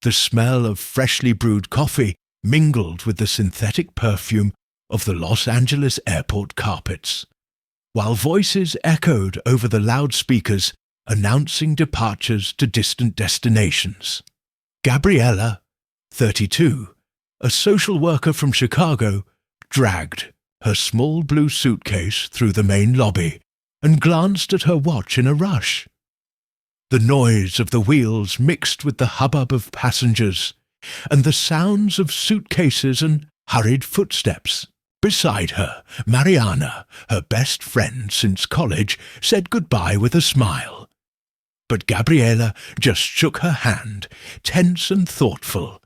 The smell of freshly brewed coffee mingled with the synthetic perfume of the Los Angeles airport carpets, while voices echoed over the loudspeakers announcing departures to distant destinations. Gabriella, 32, a social worker from Chicago, dragged her small blue suitcase through the main lobby and glanced at her watch in a rush. The noise of the wheels mixed with the hubbub of passengers and the sounds of suitcases and hurried footsteps. Beside her, Mariana, her best friend since college, said goodbye with a smile. But Gabriela just shook her hand, tense and thoughtful,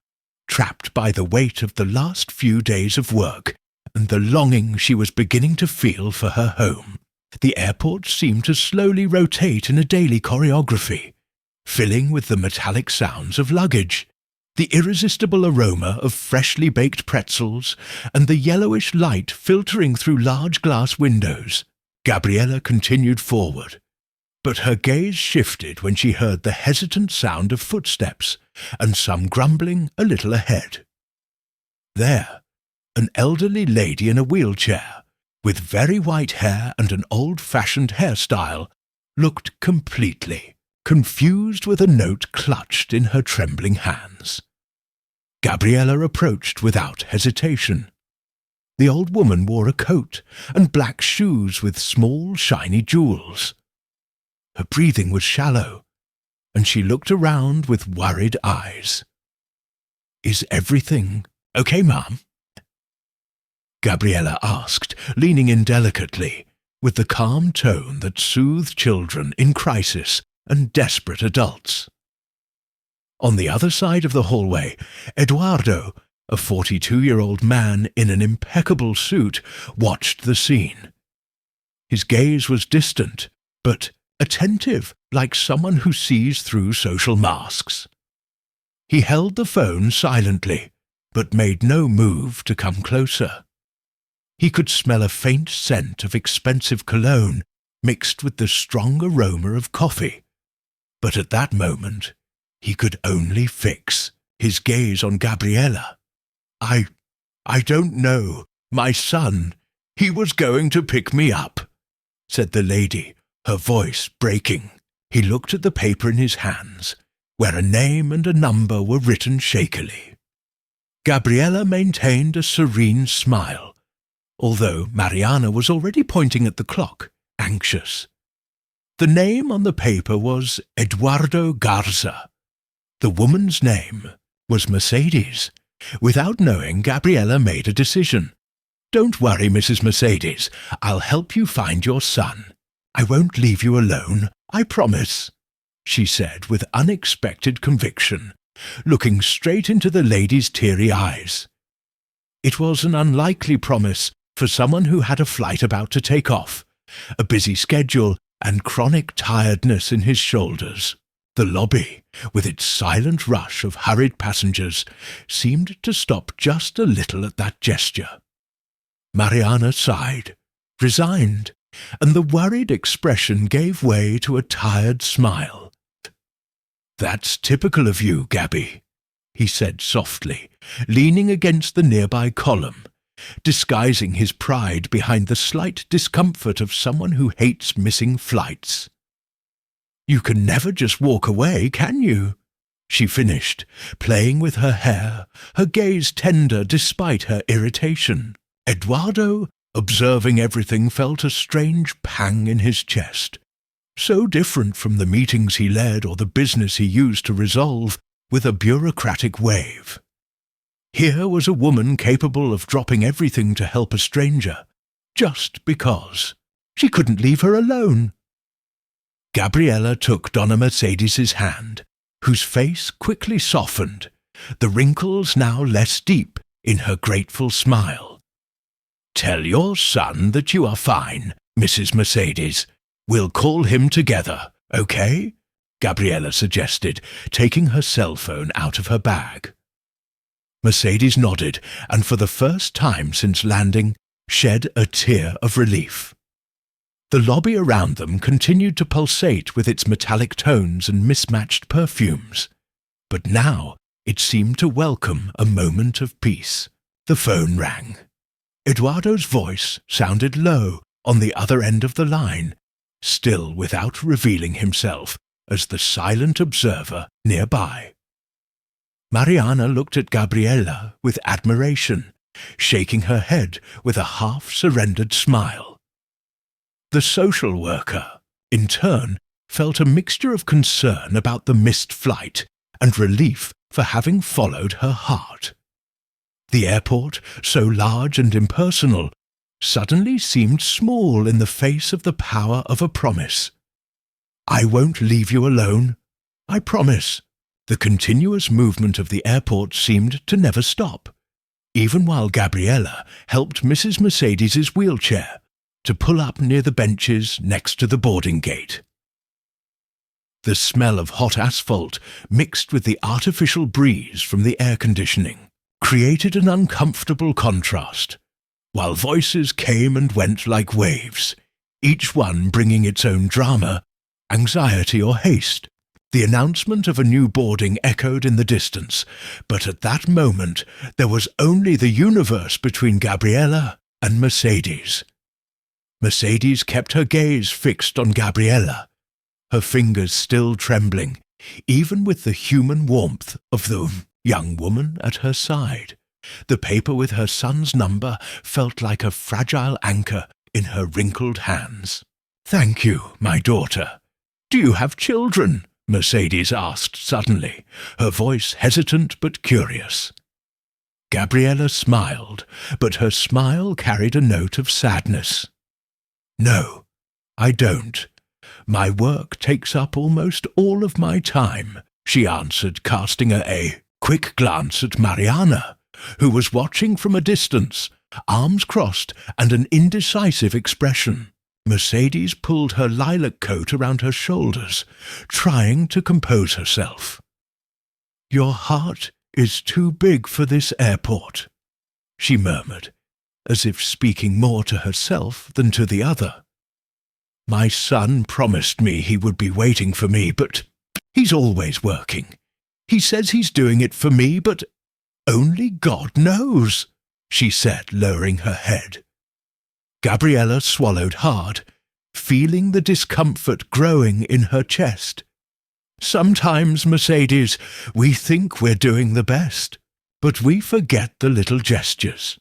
trapped by the weight of the last few days of work and the longing she was beginning to feel for her home. The airport seemed to slowly rotate in a daily choreography, filling with the metallic sounds of luggage, the irresistible aroma of freshly baked pretzels, and the yellowish light filtering through large glass windows. Gabriela continued forward, but her gaze shifted when she heard the hesitant sound of footsteps and some grumbling a little ahead. There, an elderly lady in a wheelchair, with very white hair and an old-fashioned hairstyle, looked completely confused with a note clutched in her trembling hands. Gabriela approached without hesitation. The old woman wore a coat and black shoes with small, shiny jewels. Her breathing was shallow, and she looked around with worried eyes. "Is everything okay, ma'am?" Gabriela asked, leaning in delicately, with the calm tone that soothed children in crisis and desperate adults. On the other side of the hallway, Eduardo, a 42-year-old man in an impeccable suit, watched the scene. His gaze was distant, but attentive, like someone who sees through social masks. He held the phone silently, but made no move to come closer. He could smell a faint scent of expensive cologne mixed with the strong aroma of coffee, but at that moment he could only fix his gaze on Gabriela. I don't know. My son, he was going to pick me up," said the lady, her voice breaking. He looked at the paper in his hands, where a name and a number were written shakily. Gabriela maintained a serene smile, although Mariana was already pointing at the clock, anxious. The name on the paper was Eduardo Garza. The woman's name was Mercedes. Without knowing, Gabriela made a decision. "Don't worry, Mrs. Mercedes. I'll help you find your son. I won't leave you alone, I promise," she said with unexpected conviction, looking straight into the lady's teary eyes. It was an unlikely promise for someone who had a flight about to take off, a busy schedule, and chronic tiredness in his shoulders. The lobby, with its silent rush of hurried passengers, seemed to stop just a little at that gesture. Mariana sighed, resigned, and the worried expression gave way to a tired smile. "That's typical of you, Gabby," he said softly, leaning against the nearby column, disguising his pride behind the slight discomfort of someone who hates missing flights. "You can never just walk away, can you?" she finished, playing with her hair, her gaze tender despite her irritation. Eduardo, observing everything, felt a strange pang in his chest, so different from the meetings he led or the business he used to resolve with a bureaucratic wave. Here was a woman capable of dropping everything to help a stranger, just because she couldn't leave her alone. Gabriela took Donna Mercedes's hand, whose face quickly softened, the wrinkles now less deep in her grateful smile. "Tell your son that you are fine, Mrs. Mercedes. We'll call him together, okay?" Gabriela suggested, taking her cell phone out of her bag. Mercedes nodded, and for the first time since landing, shed a tear of relief. The lobby around them continued to pulsate with its metallic tones and mismatched perfumes, but now It seemed to welcome a moment of peace. The phone rang. Eduardo's voice sounded low on the other end of the line, still without revealing himself as the silent observer nearby. Mariana looked at Gabriela with admiration, shaking her head with a half-surrendered smile. The social worker, in turn, felt a mixture of concern about the missed flight and relief for having followed her heart. The airport, so large and impersonal, suddenly seemed small in the face of the power of a promise. "I won't leave you alone. I promise." The continuous movement of the airport seemed to never stop, even while Gabriela helped Mrs. Mercedes's wheelchair to pull up near the benches next to the boarding gate. The smell of hot asphalt, mixed with the artificial breeze from the air conditioning, created an uncomfortable contrast, while voices came and went like waves, each one bringing its own drama, anxiety or haste. The announcement of a new boarding echoed in the distance, but at that moment there was only the universe between Gabriela and Mercedes. Mercedes kept her gaze fixed on Gabriela, her fingers still trembling, even with the human warmth of the young woman at her side. The paper with her son's number felt like a fragile anchor in her wrinkled hands. "Thank you, my daughter. Do you have children?" Mercedes asked suddenly, her voice hesitant but curious. Gabriela smiled, but her smile carried a note of sadness. "No, I don't. My work takes up almost all of my time," she answered, casting a quick glance at Mariana, who was watching from a distance, arms crossed and an indecisive expression. Mercedes pulled her lilac coat around her shoulders, trying to compose herself. "Your heart is too big for this airport," she murmured, as if speaking more to herself than to the other. "My son promised me he would be waiting for me, but he's always working. He says he's doing it for me, but only God knows," she said, lowering her head. Gabriela swallowed hard, feeling the discomfort growing in her chest. "Sometimes, Mercedes, we think we're doing the best, but we forget the little gestures,"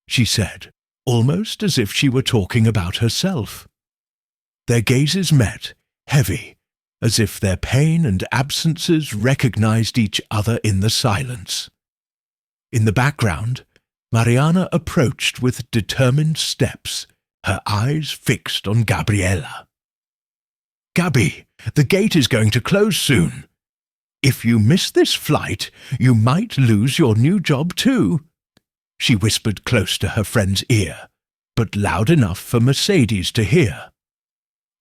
she said, almost as if she were talking about herself. Their gazes met, heavy, as if their pain and absences recognized each other in the silence. In the background, Mariana approached with determined steps, her eyes fixed on Gabriela. "Gabi, the gate is going to close soon. If you miss this flight, you might lose your new job too," she whispered close to her friend's ear, but loud enough for Mercedes to hear.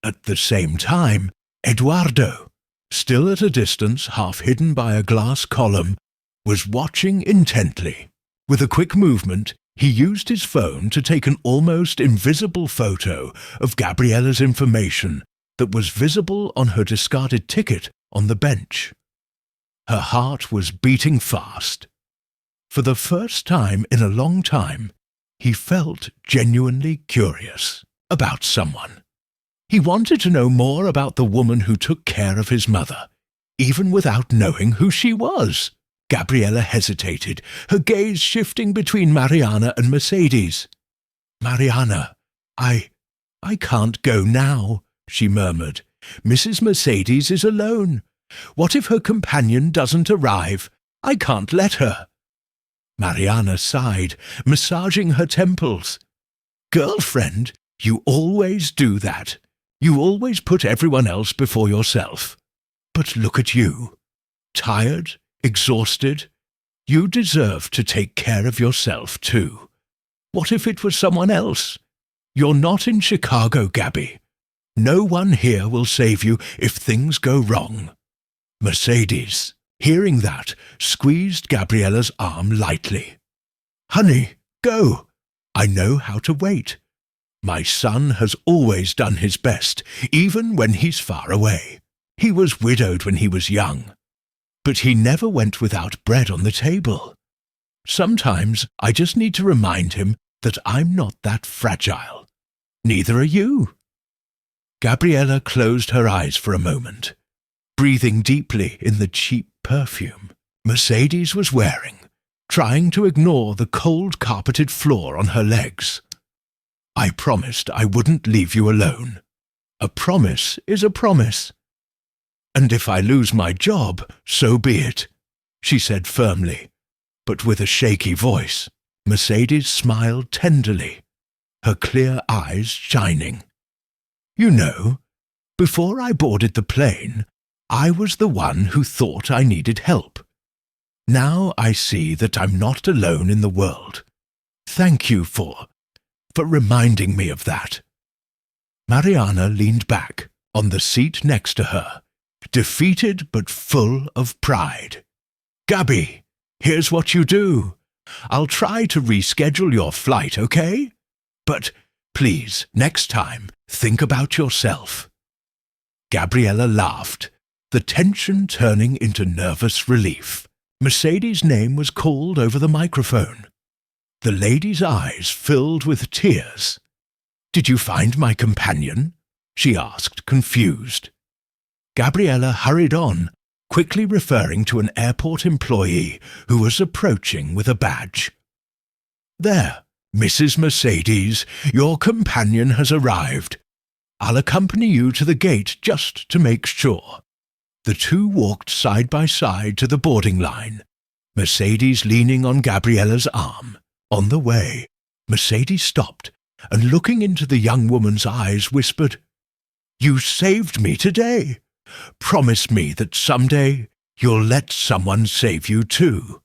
At the same time, Eduardo, still at a distance half hidden by a glass column, was watching intently. With a quick movement, he used his phone to take an almost invisible photo of Gabriela's information that was visible on her discarded ticket on the bench. Her heart was beating fast. For the first time in a long time, he felt genuinely curious about someone. He wanted to know more about the woman who took care of his mother, even without knowing who she was. Gabriela hesitated, her gaze shifting between Mariana and Mercedes. "Mariana, I can't go now," she murmured. "Mrs. Mercedes is alone. What if her companion doesn't arrive? I can't let her." Mariana sighed, massaging her temples. "Girlfriend, you always do that. You always put everyone else before yourself. But look at you. Tired, exhausted. You deserve to take care of yourself too. What if it was someone else? You're not in Chicago, Gabi. No one here will save you if things go wrong." Mercedes, hearing that, squeezed Gabriela's arm lightly. "Honey, go. I know how to wait. My son has always done his best, even when he's far away. He was widowed when he was young. But he never went without bread on the table. Sometimes I just need to remind him that I'm not that fragile. Neither are you." Gabriella closed her eyes for a moment, breathing deeply in the cheap perfume Mercedes was wearing, trying to ignore the cold carpeted floor on her legs. "I promised I wouldn't leave you alone. A promise is a promise. And if I lose my job, so be it," she said firmly, but with a shaky voice. Mercedes smiled tenderly, her clear eyes shining. "You know, before I boarded the plane, I was the one who thought I needed help. Now I see that I'm not alone in the world. Thank you for reminding me of that." Mariana leaned back on the seat next to her, defeated but full of pride. "Gabby, here's what you do. I'll try to reschedule your flight, okay? But please, next time, think about yourself." Gabriella laughed, the tension turning into nervous relief. Mercedes' name was called over the microphone. The lady's eyes filled with tears. "Did you find my companion?" she asked, confused. Gabriella hurried on, quickly referring to an airport employee who was approaching with a badge. "There, Mrs. Mercedes, your companion has arrived. I'll accompany you to the gate just to make sure." The two walked side by side to the boarding line, Mercedes leaning on Gabriella's arm. On the way, Mercedes stopped and, looking into the young woman's eyes, whispered, "You saved me today. Promise me that someday you'll let someone save you too."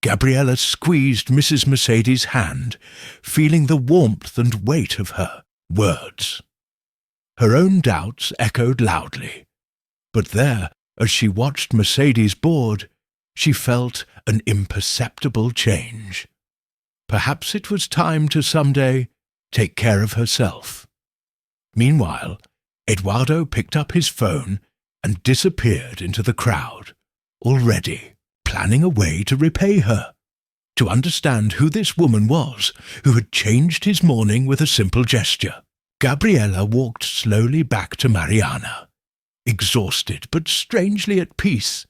Gabriella squeezed Mrs. Mercedes' hand, feeling the warmth and weight of her words. Her own doubts echoed loudly. But there, as she watched Mercedes board, she felt an imperceptible change. Perhaps it was time to someday take care of herself. Meanwhile, Eduardo picked up his phone and disappeared into the crowd, already planning a way to repay her, to understand who this woman was who had changed his morning with a simple gesture. Gabriella walked slowly back to Mariana, exhausted but strangely at peace,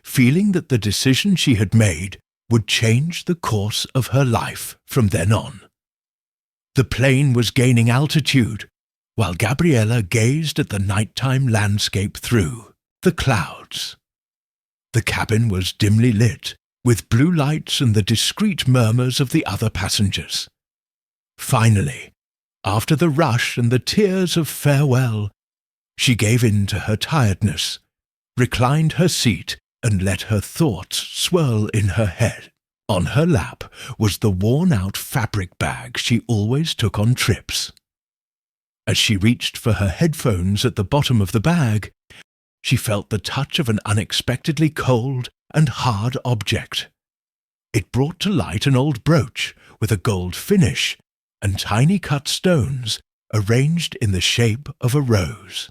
feeling that the decision she had made would change the course of her life from then on. The plane was gaining altitude, while Gabriella gazed at the nighttime landscape through the clouds. The cabin was dimly lit, with blue lights and the discreet murmurs of the other passengers. Finally, after the rush and the tears of farewell, she gave in to her tiredness, reclined her seat, and let her thoughts swirl in her head. On her lap was the worn-out fabric bag she always took on trips. As she reached for her headphones at the bottom of the bag, she felt the touch of an unexpectedly cold and hard object. It brought to light an old brooch with a gold finish and tiny cut stones arranged in the shape of a rose.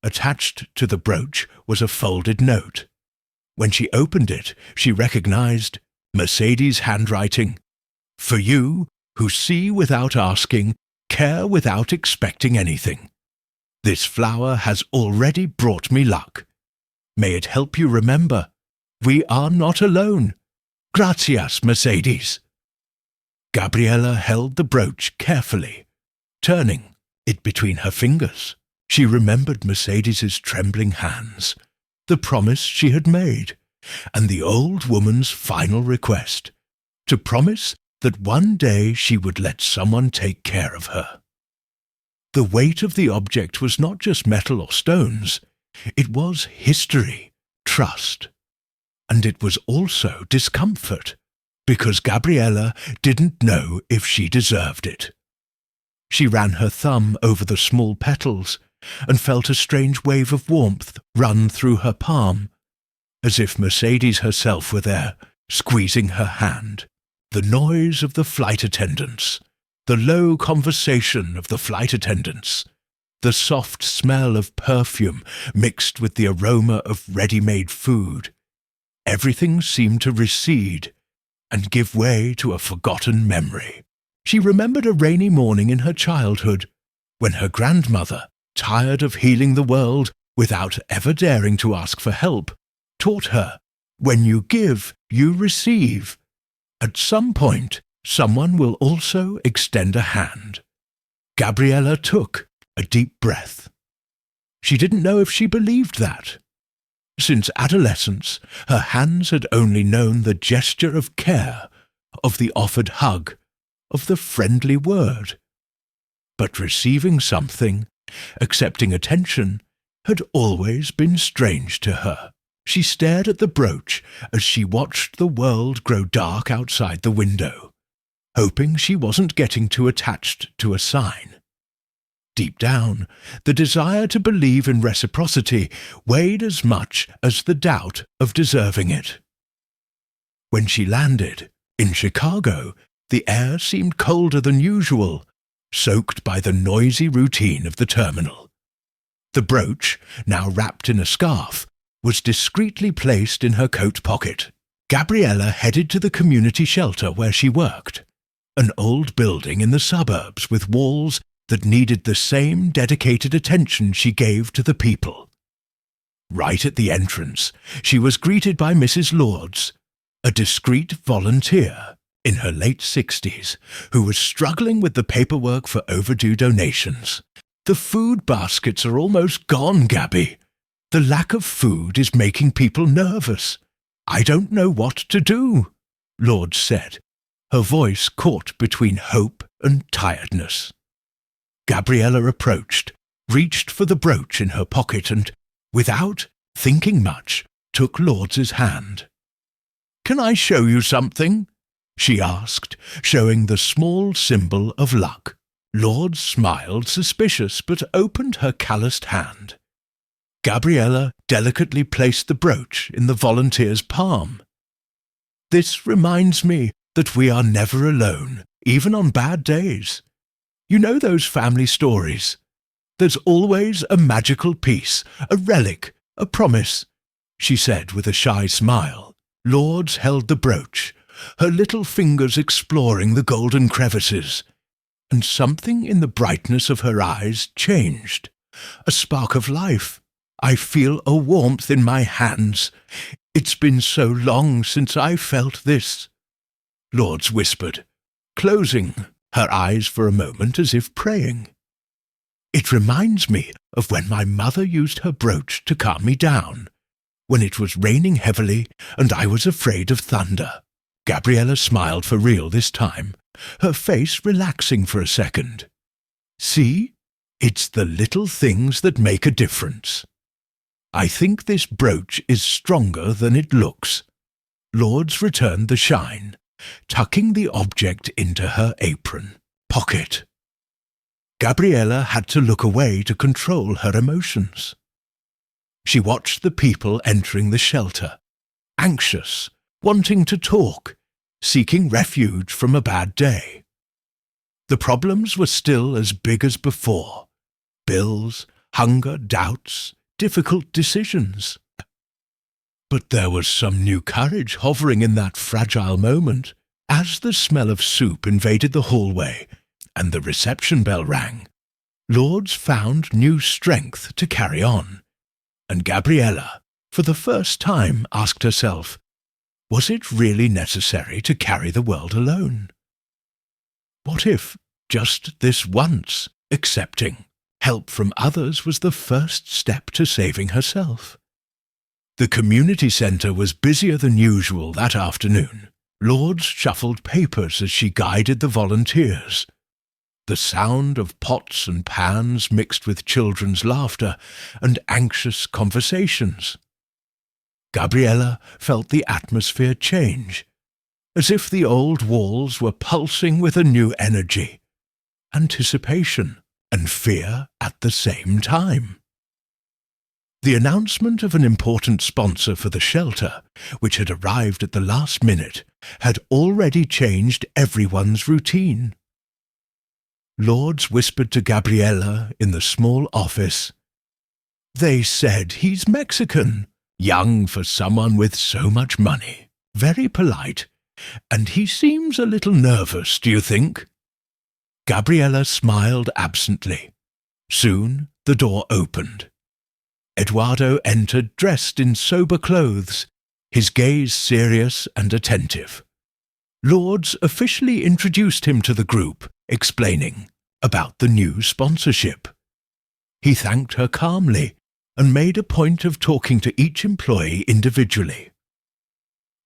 Attached to the brooch was a folded note. When she opened it, she recognized Mercedes' handwriting. "For you, who see without asking, care without expecting anything. This flower has already brought me luck. May it help you remember, we are not alone. Gracias, Mercedes." Gabriella held the brooch carefully, turning it between her fingers. She remembered Mercedes's trembling hands, the promise she had made, and the old woman's final request, to promise that one day she would let someone take care of her. The weight of the object was not just metal or stones, it was history, trust, and it was also discomfort, because Gabriella didn't know if she deserved it. She ran her thumb over the small petals and felt a strange wave of warmth run through her palm, as if Mercedes herself were there, squeezing her hand. The noise of the flight attendants, the low conversation of the flight attendants, The soft smell of perfume mixed with the aroma of ready-made food. Everything seemed to recede and give way to a forgotten memory. She remembered a rainy morning in her childhood when her grandmother, tired of healing the world without ever daring to ask for help, taught her, "When you give, you receive. At some point, someone will also extend a hand." Gabriella took a deep breath. She didn't know if she believed that. Since adolescence, her hands had only known the gesture of care, of the offered hug, of the friendly word. But receiving something, accepting attention, had always been strange to her. She stared at the brooch as she watched the world grow dark outside the window, hoping she wasn't getting too attached to a sign. Deep down, the desire to believe in reciprocity weighed as much as the doubt of deserving it. When she landed, in Chicago, the air seemed colder than usual, soaked by the noisy routine of the terminal. The brooch, now wrapped in a scarf, was discreetly placed in her coat pocket. Gabriella headed to the community shelter where she worked, an old building in the suburbs with walls that needed the same dedicated attention she gave to the people. Right at the entrance, she was greeted by Mrs. Lords, a discreet volunteer in her late 60s, who was struggling with the paperwork for overdue donations. "The food baskets are almost gone, Gabby. The lack of food is making people nervous. I don't know what to do," Lords said, her voice caught between hope and tiredness. Gabriella approached, reached for the brooch in her pocket and, without thinking much, took Lords's hand. "Can I show you something?" she asked, showing the small symbol of luck. Lords smiled, suspicious, but opened her calloused hand. Gabriella delicately placed the brooch in the volunteer's palm. "This reminds me that we are never alone, even on bad days. You know those family stories? There's always a magical piece, a relic, a promise," she said with a shy smile. Lords held the brooch, her little fingers exploring the golden crevices, and something in the brightness of her eyes changed. A spark of life. "I feel a warmth in my hands. It's been so long since I felt this," Lords whispered, closing her eyes for a moment as if praying. "It reminds me of when my mother used her brooch to calm me down, when it was raining heavily and I was afraid of thunder." Gabriella smiled for real this time, her face relaxing for a second. "See? It's the little things that make a difference. I think this brooch is stronger than it looks." Lords returned the shine, tucking the object into her apron pocket. Gabriella had to look away to control her emotions. She watched the people entering the shelter, anxious, wanting to talk, seeking refuge from a bad day. The problems were still as big as before: bills, hunger, doubts, difficult decisions. But there was some new courage hovering in that fragile moment. As the smell of soup invaded the hallway and the reception bell rang, Lords found new strength to carry on, and Gabriella, for the first time, asked herself, was it really necessary to carry the world alone? What if, just this once, accepting help from others was the first step to saving herself? The community centre was busier than usual that afternoon. Lords shuffled papers as she guided the volunteers. The sound of pots and pans mixed with children's laughter and anxious conversations. Gabriella felt the atmosphere change, as if the old walls were pulsing with a new energy, anticipation and fear at the same time. The announcement of an important sponsor for the shelter, which had arrived at the last minute, had already changed everyone's routine. Lords whispered to Gabriella in the small office, "They said he's Mexican, young for someone with so much money, very polite, and he seems a little nervous, do you think?" Gabriella smiled absently. Soon the door opened. Eduardo entered dressed in sober clothes, his gaze serious and attentive. Lords officially introduced him to the group, explaining about the new sponsorship. He thanked her calmly and made a point of talking to each employee individually.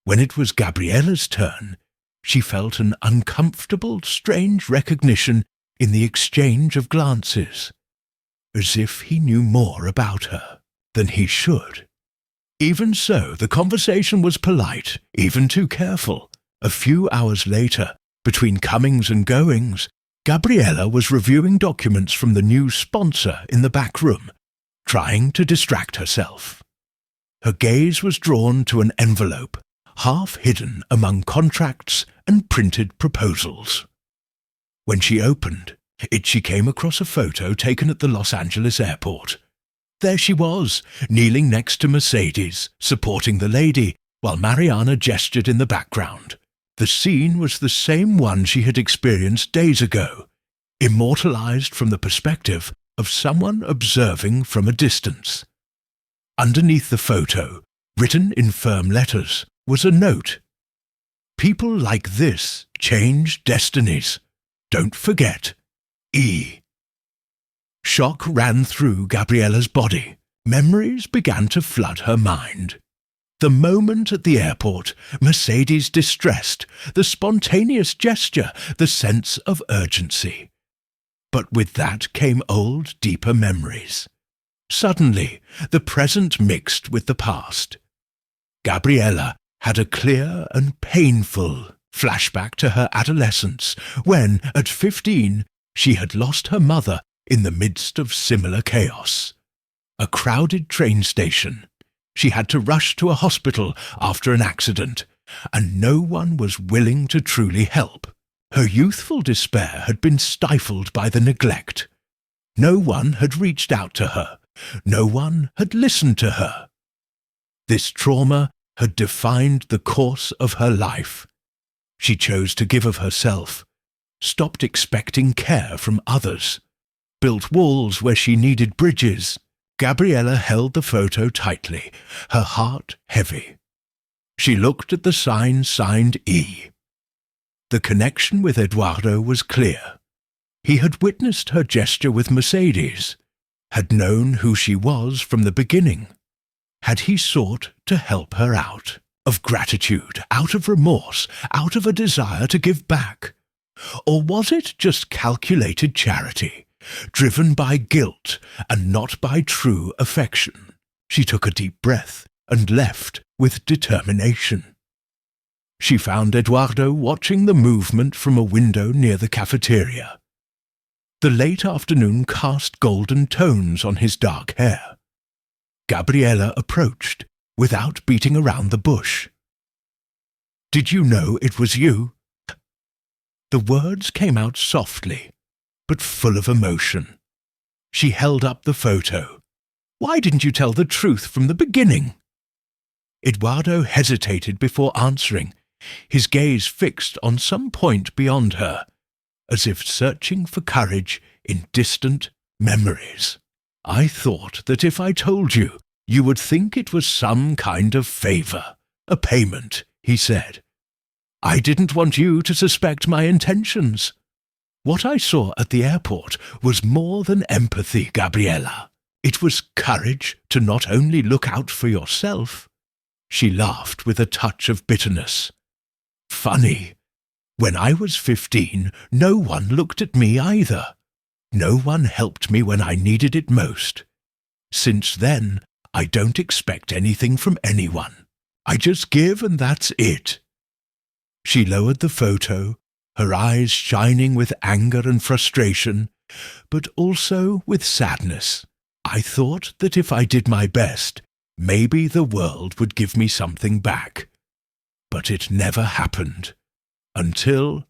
When it was Gabriella's turn, she felt an uncomfortable, strange recognition in the exchange of glances, as if he knew more about her than he should. Even so, the conversation was polite, even too careful. A few hours later, between comings and goings, Gabriella was reviewing documents from the new sponsor in the back room, trying to distract herself. Her gaze was drawn to an envelope, half hidden among contracts and printed proposals. When she opened it, she came across a photo taken at the Los Angeles airport. There she was, kneeling next to Mercedes, supporting the lady, while Mariana gestured in the background. The scene was the same one she had experienced days ago, immortalized from the perspective of someone observing from a distance. Underneath the photo, written in firm letters, was a note. "People like this change destinies. Don't forget, E." Shock ran through Gabriella's body. Memories began to flood her mind. The moment at the airport, Mercedes distressed, the spontaneous gesture, the sense of urgency. But with that came old, deeper memories. Suddenly, the present mixed with the past. Gabriella had a clear and painful flashback to her adolescence, when, at 15, she had lost her mother in the midst of similar chaos. A crowded train station. She had to rush to a hospital after an accident, and no one was willing to truly help. Her youthful despair had been stifled by the neglect. No one had reached out to her. No one had listened to her. This trauma had defined the course of her life. She chose to give of herself, stopped expecting care from others, built walls where she needed bridges. Gabriella held the photo tightly, her heart heavy. She looked at the sign signed E. The connection with Eduardo was clear. He had witnessed her gesture with Mercedes, had known who she was from the beginning. Had he sought to help her out, of gratitude, out of remorse, out of a desire to give back? Or was it just calculated charity, driven by guilt and not by true affection? She took a deep breath and left with determination. She found Eduardo watching the movement from a window near the cafeteria. The late afternoon cast golden tones on his dark hair. Gabriella approached, without beating around the bush. "Did you know it was you?" The words came out softly, but full of emotion. She held up the photo. "Why didn't you tell the truth from the beginning?" Eduardo hesitated before answering, his gaze fixed on some point beyond her, as if searching for courage in distant memories. "I thought that if I told you, you would think it was some kind of favor, a payment," he said. "I didn't want you to suspect my intentions. What I saw at the airport was more than empathy, Gabriella. It was courage to not only look out for yourself." She laughed with a touch of bitterness. "Funny. When I was 15, no one looked at me either. No one helped me when I needed it most. Since then, I don't expect anything from anyone. I just give and that's it." She lowered the photo, her eyes shining with anger and frustration, but also with sadness. "I thought that if I did my best, maybe the world would give me something back. But it never happened. Until...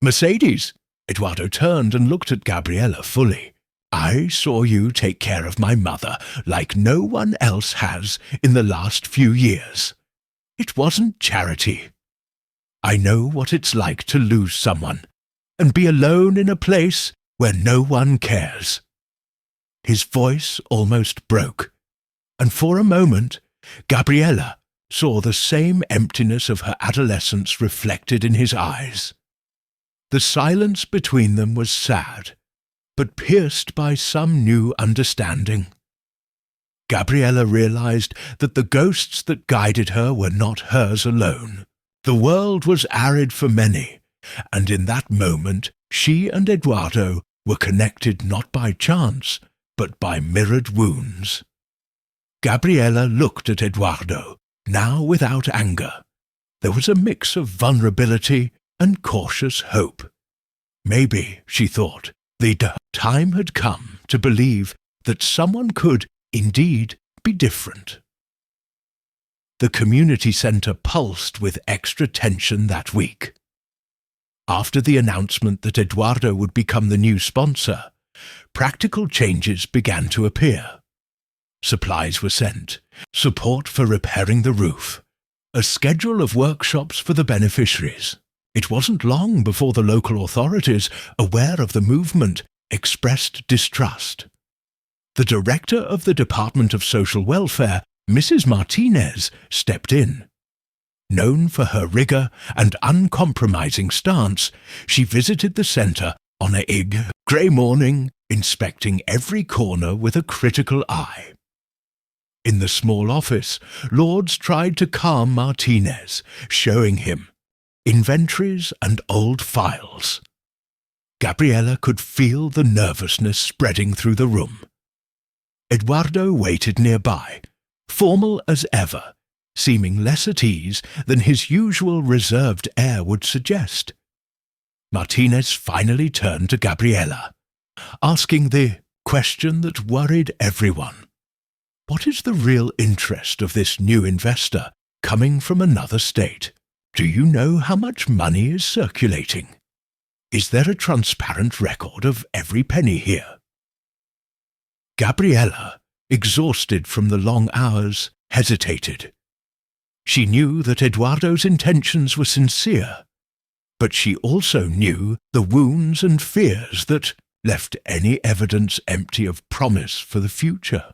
Mercedes!" Eduardo turned and looked at Gabriella fully. "I saw you take care of my mother like no one else has in the last few years. It wasn't charity. I know what it's like to lose someone and be alone in a place where no one cares." His voice almost broke, and for a moment Gabriella saw the same emptiness of her adolescence reflected in his eyes. The silence between them was sad, but pierced by some new understanding. Gabriella realized that the ghosts that guided her were not hers alone. The world was arid for many, and in that moment she and Eduardo were connected not by chance, but by mirrored wounds. Gabriella looked at Eduardo, now without anger. There was a mix of vulnerability and cautious hope. Maybe, she thought, the time had come to believe that someone could, indeed, be different. The community centre pulsed with extra tension that week. After the announcement that Eduardo would become the new sponsor, practical changes began to appear. Supplies were sent, support for repairing the roof, a schedule of workshops for the beneficiaries. It wasn't long before the local authorities, aware of the movement, expressed distrust. The director of the Department of Social Welfare, Mrs. Martinez, stepped in. Known for her rigour and uncompromising stance, she visited the centre on a grey morning, inspecting every corner with a critical eye. In the small office, Lourdes tried to calm Martinez, showing him inventories and old files. Gabriella could feel the nervousness spreading through the room. Eduardo waited nearby, formal as ever, seeming less at ease than his usual reserved air would suggest. Martinez finally turned to Gabriella, asking the question that worried everyone. What is the real interest of this new investor coming from another state? Do you know how much money is circulating? Is there a transparent record of every penny here? Gabriella, exhausted from the long hours, hesitated. She knew that Eduardo's intentions were sincere, but she also knew the wounds and fears that left any evidence empty of promise for the future.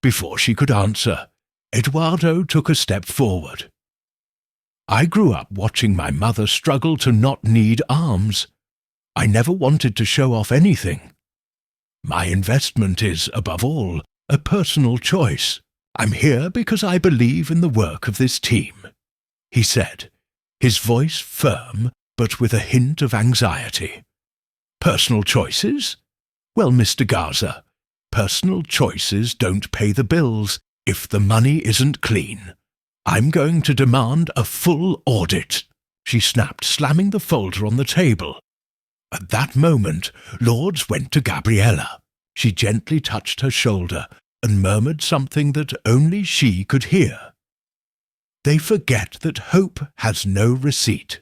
Before she could answer, Eduardo took a step forward. "I grew up watching my mother struggle to not need arms. I never wanted to show off anything. My investment is, above all, a personal choice. I'm here because I believe in the work of this team," he said, his voice firm but with a hint of anxiety. "Personal choices? Well, Mr. Garza, personal choices don't pay the bills if the money isn't clean. I'm going to demand a full audit," she snapped, slamming the folder on the table. At that moment, Lourdes went to Gabriella. She gently touched her shoulder and murmured something that only she could hear. "They forget that hope has no receipt."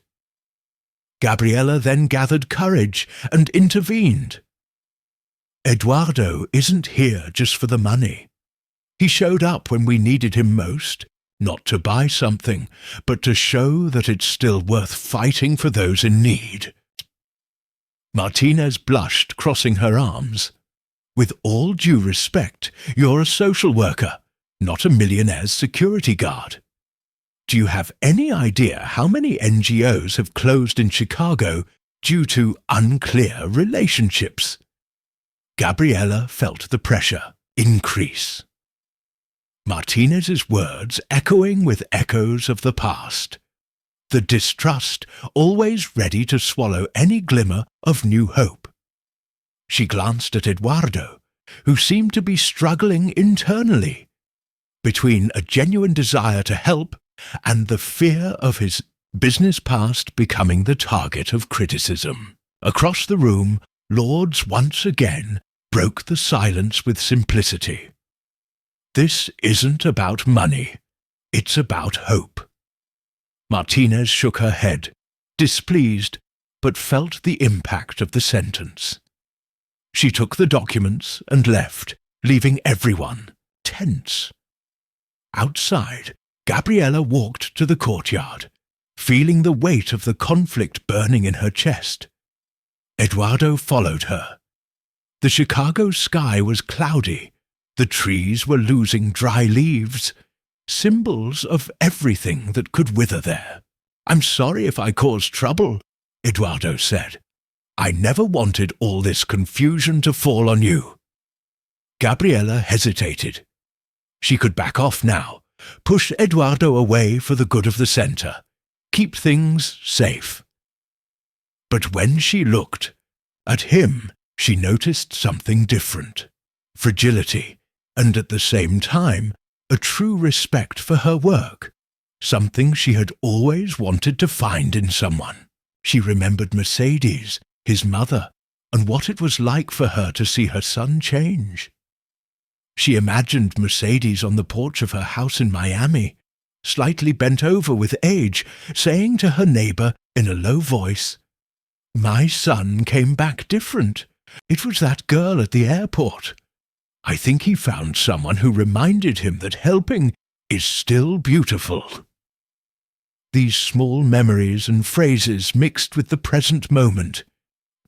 Gabriella then gathered courage and intervened. "Eduardo isn't here just for the money. He showed up when we needed him most, not to buy something, but to show that it's still worth fighting for those in need." Martinez blushed, crossing her arms. "With all due respect, you're a social worker, not a Millionaire's security guard. Do you have any idea how many NGOs have closed in Chicago due to unclear relationships?" Gabriella felt the pressure increase. Martinez's words echoing with echoes of the past. The distrust always ready to swallow any glimmer of new hope. She glanced at Eduardo, who seemed to be struggling internally between a genuine desire to help and the fear of his business past becoming the target of criticism. Across the room, Lourdes once again broke the silence with simplicity. "This isn't about money. It's about hope." Martinez shook her head, displeased, but felt the impact of the sentence. She took the documents and left, leaving everyone tense. Outside, Gabriella walked to the courtyard, feeling the weight of the conflict burning in her chest. Eduardo followed her. The Chicago sky was cloudy. The trees were losing dry leaves, symbols of everything that could wither there. "I'm sorry if I caused trouble," Eduardo said. "I never wanted all this confusion to fall on you." Gabriella hesitated. She could back off now, push Eduardo away for the good of the center, keep things safe. But when she looked at him, she noticed something different: fragility, and at the same time, a true respect for her work, something she had always wanted to find in someone. She remembered Mercedes, his mother, and what it was like for her to see her son change. She imagined Mercedes on the porch of her house in Miami, slightly bent over with age, saying to her neighbor in a low voice, "My son came back different. It was that girl at the airport. I think he found someone who reminded him that helping is still beautiful." These small memories and phrases mixed with the present moment,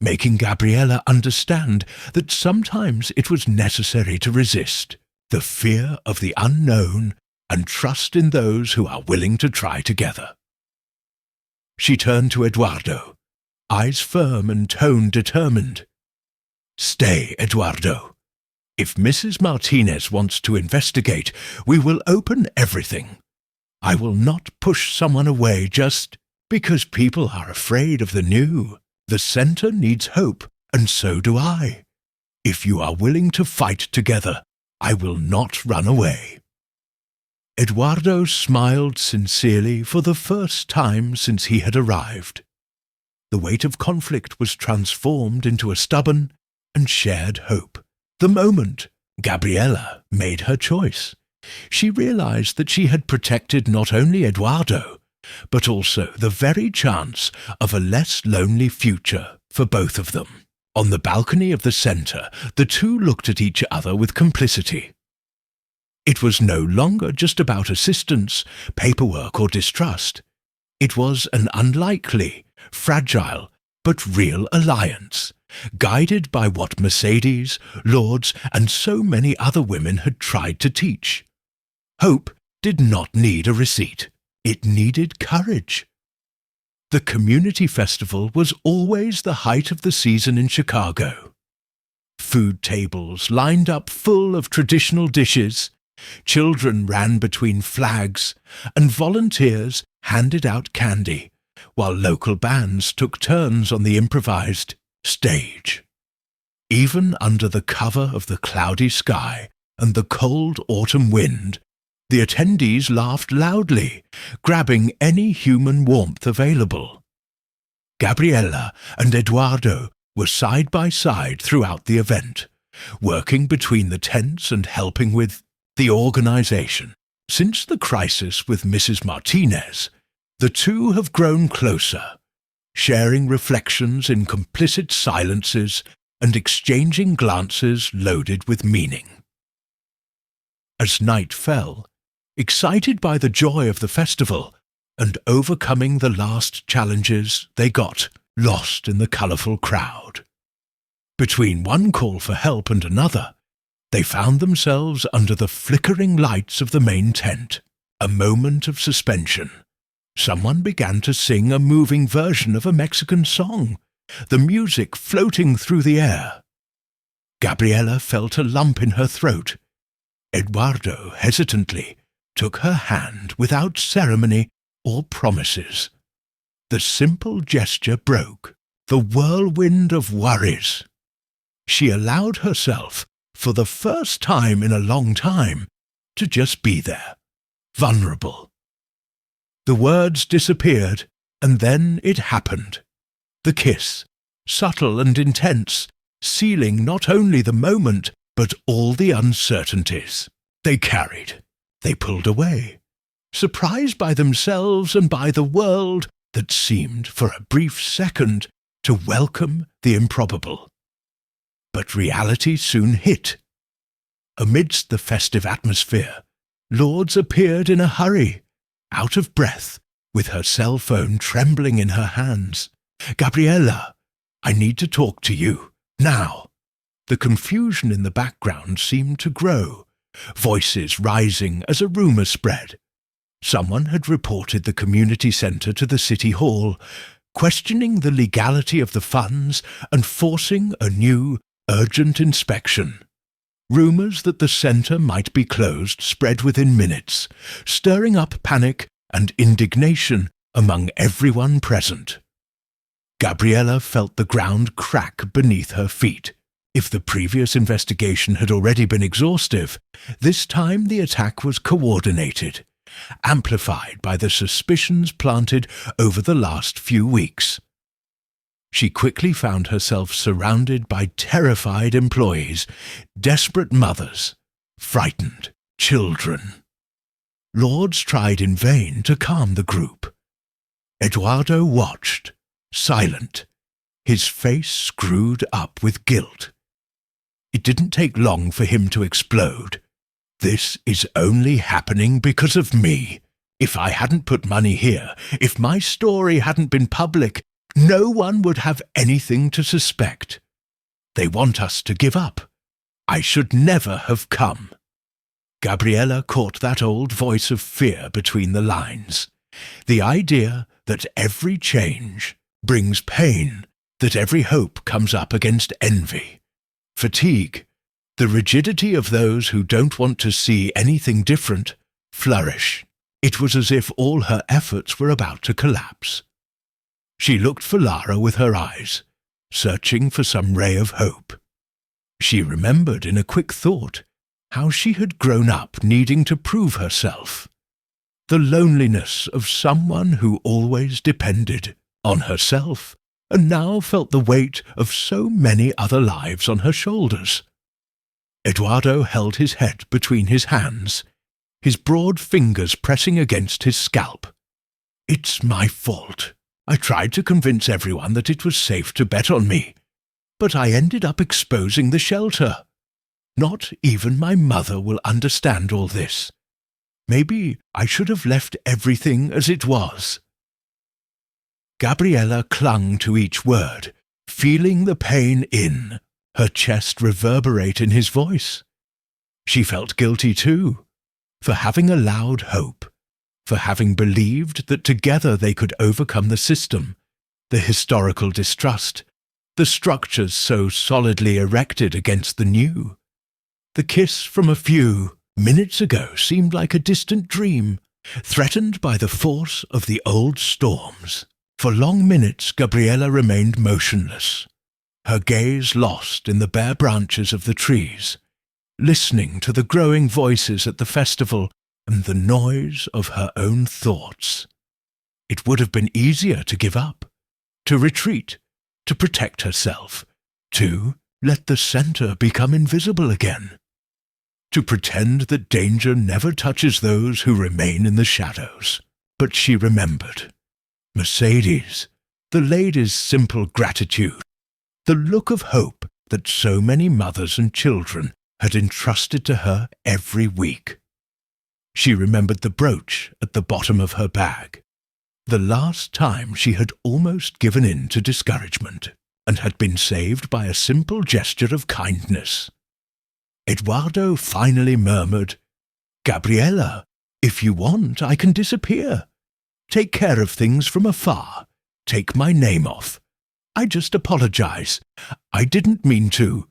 making Gabriella understand that sometimes it was necessary to resist the fear of the unknown and trust in those who are willing to try together. She turned to Eduardo, eyes firm and tone determined. "Stay, Eduardo. If Mrs. Martinez wants to investigate, we will open everything. I will not push someone away just because people are afraid of the new. The center needs hope, and so do I. If you are willing to fight together, I will not run away." Eduardo smiled sincerely for the first time since he had arrived. The weight of conflict was transformed into a stubborn and shared hope. The moment Gabriella made her choice, she realized that she had protected not only Eduardo, but also the very chance of a less lonely future for both of them. On the balcony of the center, the two looked at each other with complicity. It was no longer just about assistance, paperwork, or distrust. It was an unlikely, fragile, but real alliance, guided by what Mercedes, Lourdes, and so many other women had tried to teach. Hope did not need a receipt. It needed courage. The community festival was always the height of the season in Chicago. Food tables lined up full of traditional dishes, children ran between flags, and volunteers handed out candy, while local bands took turns on the improvised stage. Even under the cover of the cloudy sky and the cold autumn wind, the attendees laughed loudly, grabbing any human warmth available. Gabriella and Eduardo were side by side throughout the event, working between the tents and helping with the organization. Since the crisis with Mrs. Martinez, the two have grown closer, sharing reflections in complicit silences and exchanging glances loaded with meaning. As night fell, excited by the joy of the festival and overcoming the last challenges, they got lost in the colorful crowd. Between one call for help and another, they found themselves under the flickering lights of the main tent. A moment of suspension. Someone began to sing a moving version of a Mexican song, the music floating through the air. Gabriella felt a lump in her throat. Eduardo hesitantly took her hand without ceremony or promises. The simple gesture broke the whirlwind of worries. She allowed herself, for the first time in a long time, to just be there, vulnerable. The words disappeared, and then it happened. The kiss, subtle and intense, sealing not only the moment, but all the uncertainties they carried. They pulled away, surprised by themselves and by the world that seemed, for a brief second, to welcome the improbable. But reality soon hit. Amidst the festive atmosphere, Lourdes appeared in a hurry, out of breath, with her cell phone trembling in her hands. "Gabriella, I need to talk to you, now." The confusion in the background seemed to grow, voices rising as a rumour spread. Someone had reported the community centre to the city hall, questioning the legality of the funds and forcing a new, urgent inspection. Rumours that the centre might be closed spread within minutes, stirring up panic and indignation among everyone present. Gabriella felt the ground crack beneath her feet. If the previous investigation had already been exhaustive, this time the attack was coordinated, amplified by the suspicions planted over the last few weeks. She quickly found herself surrounded by terrified employees, desperate mothers, frightened children. Lourdes tried in vain to calm the group. Eduardo watched, silent, his face screwed up with guilt. It didn't take long for him to explode. "This is only happening because of me. If I hadn't put money here, if my story hadn't been public, no one would have anything to suspect. They want us to give up. I should never have come." Gabriella caught that old voice of fear between the lines. The idea that every change brings pain, that every hope comes up against envy, fatigue, the rigidity of those who don't want to see anything different flourish. It was as if all her efforts were about to collapse. She looked for Lara with her eyes, searching for some ray of hope. She remembered in a quick thought how she had grown up needing to prove herself. The loneliness of someone who always depended on herself and now felt the weight of so many other lives on her shoulders. Eduardo held his head between his hands, his broad fingers pressing against his scalp. "It's my fault. I tried to convince everyone that it was safe to bet on me, but I ended up exposing the shelter. Not even my mother will understand all this. Maybe I should have left everything as it was." Gabriella clung to each word, feeling the pain in her chest reverberate in his voice. She felt guilty too, for having allowed hope, for having believed that together they could overcome the system, the historical distrust, the structures so solidly erected against the new. The kiss from a few minutes ago seemed like a distant dream, threatened by the force of the old storms. For long minutes Gabriella remained motionless, her gaze lost in the bare branches of the trees, listening to the growing voices at the festival and the noise of her own thoughts. It would have been easier to give up, to retreat, to protect herself, to let the center become invisible again, to pretend that danger never touches those who remain in the shadows. But she remembered Mercedes, the lady's simple gratitude, the look of hope that so many mothers and children had entrusted to her every week. She remembered the brooch at the bottom of her bag, the last time she had almost given in to discouragement and had been saved by a simple gesture of kindness. Eduardo finally murmured, "Gabriella, if you want, I can disappear. Take care of things from afar. Take my name off. I just apologize. I didn't mean to."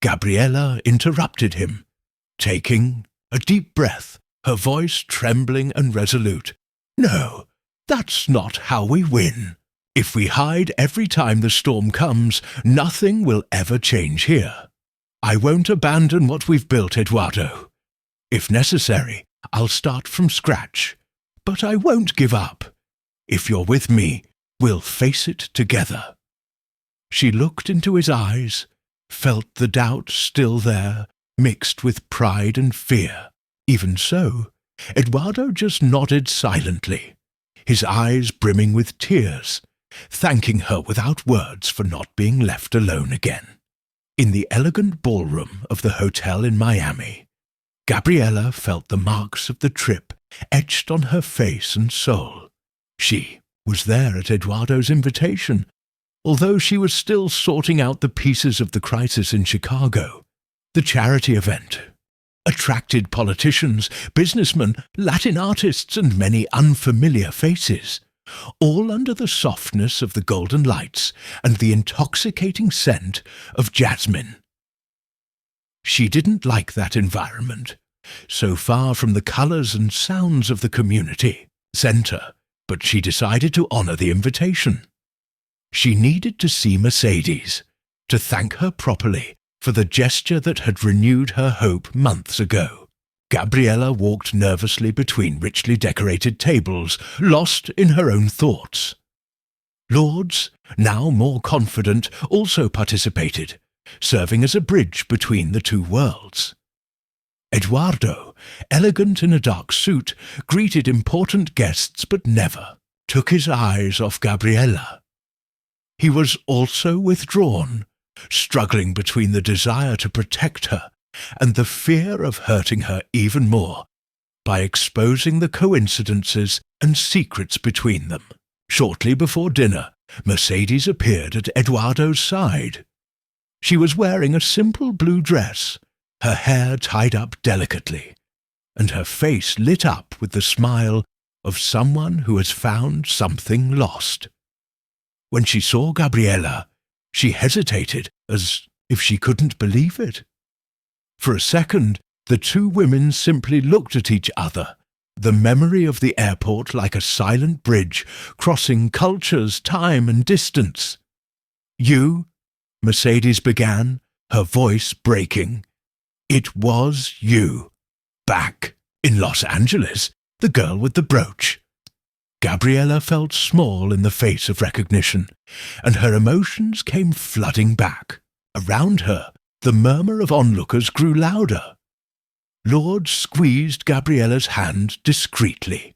Gabriella interrupted him, taking a deep breath, her voice trembling and resolute. "No, that's not how we win. If we hide every time the storm comes, nothing will ever change here. I won't abandon what we've built, Eduardo. If necessary, I'll start from scratch. But I won't give up. If you're with me, we'll face it together." She looked into his eyes, felt the doubt still there, mixed with pride and fear. Even so, Eduardo just nodded silently, his eyes brimming with tears, thanking her without words for not being left alone again. In the elegant ballroom of the hotel in Miami, Gabriella felt the marks of the trip etched on her face and soul. She was there at Eduardo's invitation, although she was still sorting out the pieces of the crisis in Chicago. The charity event attracted politicians, businessmen, Latin artists, and many unfamiliar faces, all under the softness of the golden lights and the intoxicating scent of jasmine. She didn't like that environment, so far from the colors and sounds of the community center, but she decided to honor the invitation. She needed to see Mercedes, to thank her properly for the gesture that had renewed her hope months ago. Gabriella walked nervously between richly decorated tables, lost in her own thoughts. Lords, now more confident, also participated, serving as a bridge between the two worlds. Eduardo, elegant in a dark suit, greeted important guests but never took his eyes off Gabriella. He was also withdrawn, struggling between the desire to protect her and the fear of hurting her even more by exposing the coincidences and secrets between them. Shortly before dinner, Mercedes appeared at Eduardo's side. She was wearing a simple blue dress, her hair tied up delicately, and her face lit up with the smile of someone who has found something lost. When she saw Gabriella, she hesitated as if she couldn't believe it. For a second, the two women simply looked at each other, the memory of the airport like a silent bridge crossing cultures, time, and distance. "You?" Mercedes began, her voice breaking. "It was you. Back in Los Angeles, the girl with the brooch." Gabriella felt small in the face of recognition, and her emotions came flooding back. Around her, the murmur of onlookers grew louder. Lord squeezed Gabriella's hand discreetly,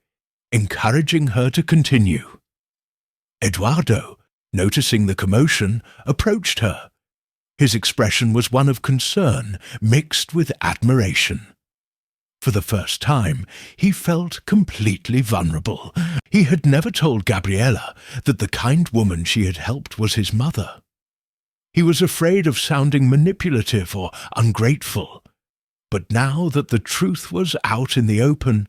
encouraging her to continue. Eduardo, noticing the commotion, approached her. His expression was one of concern mixed with admiration. For the first time, he felt completely vulnerable. He had never told Gabriella that the kind woman she had helped was his mother. He was afraid of sounding manipulative or ungrateful. But now that the truth was out in the open,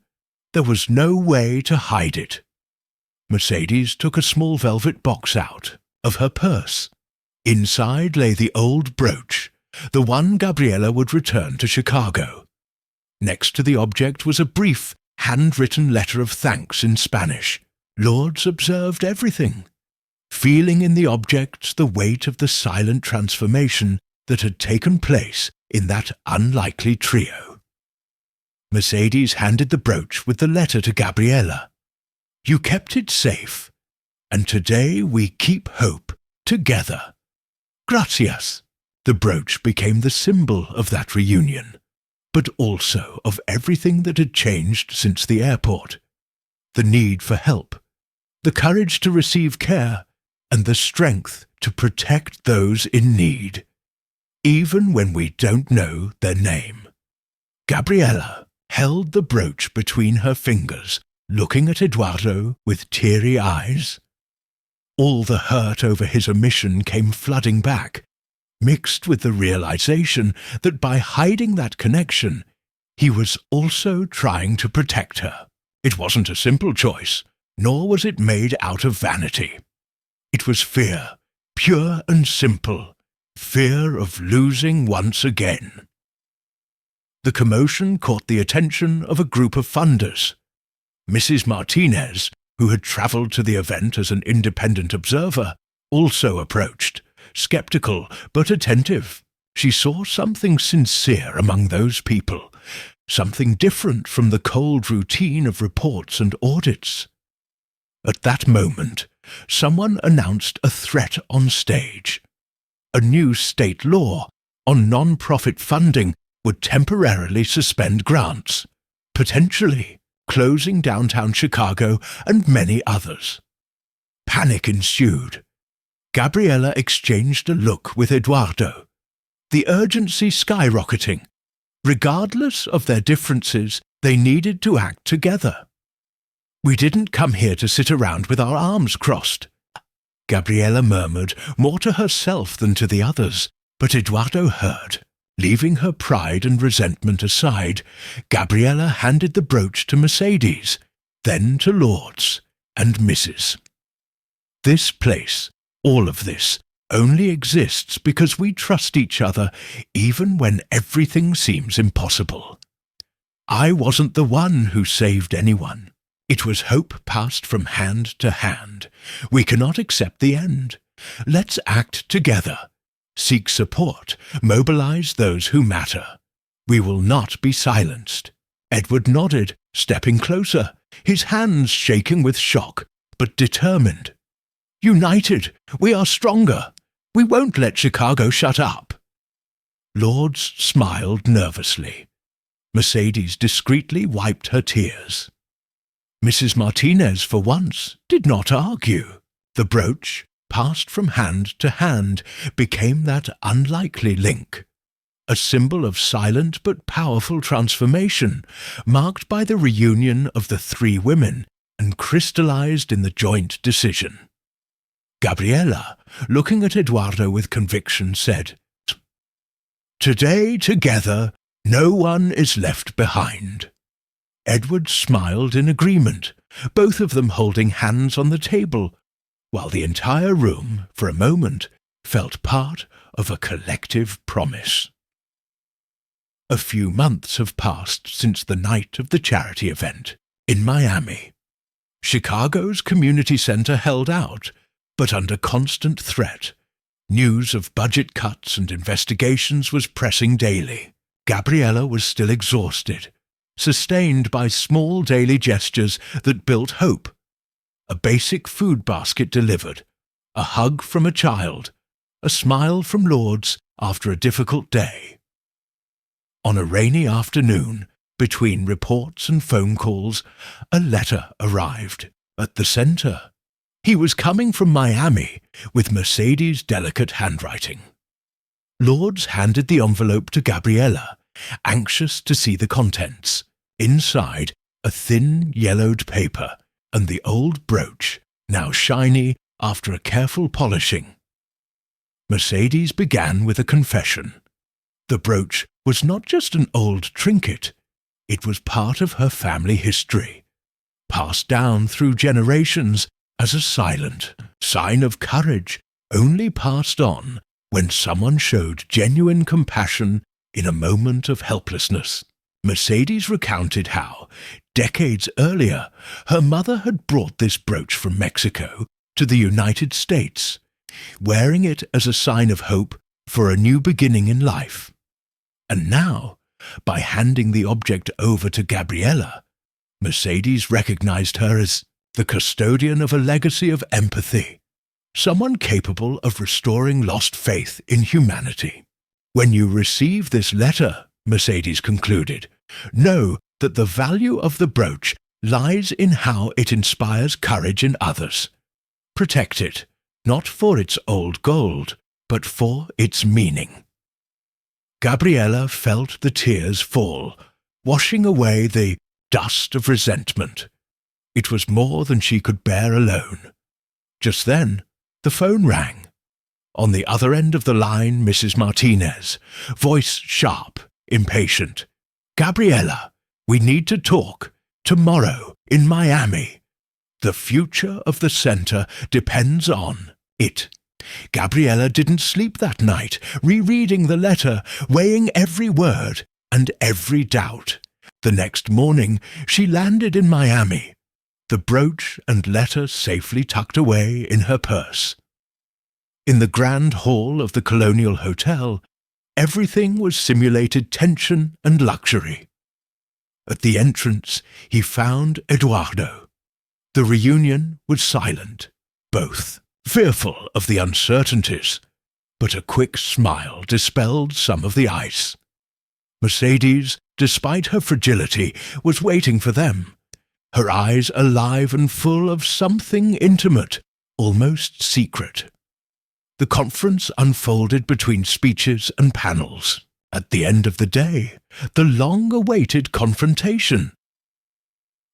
there was no way to hide it. Mercedes took a small velvet box out of her purse. Inside lay the old brooch, the one Gabriella would return to Chicago. Next to the object was a brief, handwritten letter of thanks in Spanish. Lourdes observed everything, feeling in the object the weight of the silent transformation that had taken place in that unlikely trio. Mercedes handed the brooch with the letter to Gabriella. "You kept it safe, and today we keep hope together. Gracias." The brooch became the symbol of that reunion, but also of everything that had changed since the airport. The need for help, the courage to receive care, and the strength to protect those in need, even when we don't know their name. Gabriella held the brooch between her fingers, looking at Eduardo with teary eyes. All the hurt over his omission came flooding back, mixed with the realization that by hiding that connection, he was also trying to protect her. It wasn't a simple choice, nor was it made out of vanity. It was fear, pure and simple, fear of losing once again. The commotion caught the attention of a group of funders. Mrs. Martinez, who had traveled to the event as an independent observer, also approached, skeptical but attentive. She saw something sincere among those people, something different from the cold routine of reports and audits. At that moment, someone announced a threat on stage. A new state law on non-profit funding would temporarily suspend grants, potentially closing downtown Chicago and many others. Panic ensued. Gabriella exchanged a look with Eduardo, the urgency skyrocketing. Regardless of their differences, they needed to act together. "We didn't come here to sit around with our arms crossed," Gabriella murmured, more to herself than to the others, but Eduardo heard. Leaving her pride and resentment aside, Gabriella handed the brooch to Mercedes, then to Lourdes and Mrs. "This place, all of this, only exists because we trust each other even when everything seems impossible. I wasn't the one who saved anyone. It was hope passed from hand to hand. We cannot accept the end. Let's act together. Seek support, mobilize those who matter. We will not be silenced." Edward nodded, stepping closer, his hands shaking with shock, but determined. "United, we are stronger. We won't let Chicago shut up." Lourdes smiled nervously. Mercedes discreetly wiped her tears. Mrs. Martinez, for once, did not argue. The brooch, passed from hand to hand, became that unlikely link, a symbol of silent but powerful transformation, marked by the reunion of the three women and crystallized in the joint decision. Gabriella, looking at Eduardo with conviction, said, "Today, together, no one is left behind." Edward smiled in agreement, both of them holding hands on the table, while the entire room, for a moment, felt part of a collective promise. A few months have passed since the night of the charity event in Miami. Chicago's community center held out, but under constant threat. News of budget cuts and investigations was pressing daily. Gabriella was still exhausted, sustained by small daily gestures that built hope. A basic food basket delivered, a hug from a child, a smile from Lourdes after a difficult day. On a rainy afternoon, between reports and phone calls, a letter arrived at the center. He was coming from Miami with Mercedes' delicate handwriting. Lourdes handed the envelope to Gabriella, anxious to see the contents. Inside, a thin, yellowed paper and the old brooch, now shiny after a careful polishing. Mercedes began with a confession. The brooch was not just an old trinket, it was part of her family history, passed down through generations as a silent sign of courage, only passed on when someone showed genuine compassion in a moment of helplessness. Mercedes recounted how, decades earlier, her mother had brought this brooch from Mexico to the United States, wearing it as a sign of hope for a new beginning in life. And now, by handing the object over to Gabriella, Mercedes recognized her as the custodian of a legacy of empathy, someone capable of restoring lost faith in humanity. "When you receive this letter," Mercedes concluded, "know that the value of the brooch lies in how it inspires courage in others. Protect it, not for its old gold, but for its meaning." Gabriella felt the tears fall, washing away the dust of resentment. It was more than she could bear alone. Just then, the phone rang. On the other end of the line, Mrs. Martinez, voice sharp, impatient. "Gabriella, we need to talk. Tomorrow, in Miami. The future of the center depends on it." Gabriella didn't sleep that night, rereading the letter, weighing every word and every doubt. The next morning, she landed in Miami, the brooch and letter safely tucked away in her purse. In the grand hall of the Colonial Hotel, everything was simulated tension and luxury. At the entrance, he found Eduardo. The reunion was silent, both fearful of the uncertainties, but a quick smile dispelled some of the ice. Mercedes, despite her fragility, was waiting for them, her eyes alive and full of something intimate, almost secret. The conference unfolded between speeches and panels. At the end of the day, the long-awaited confrontation.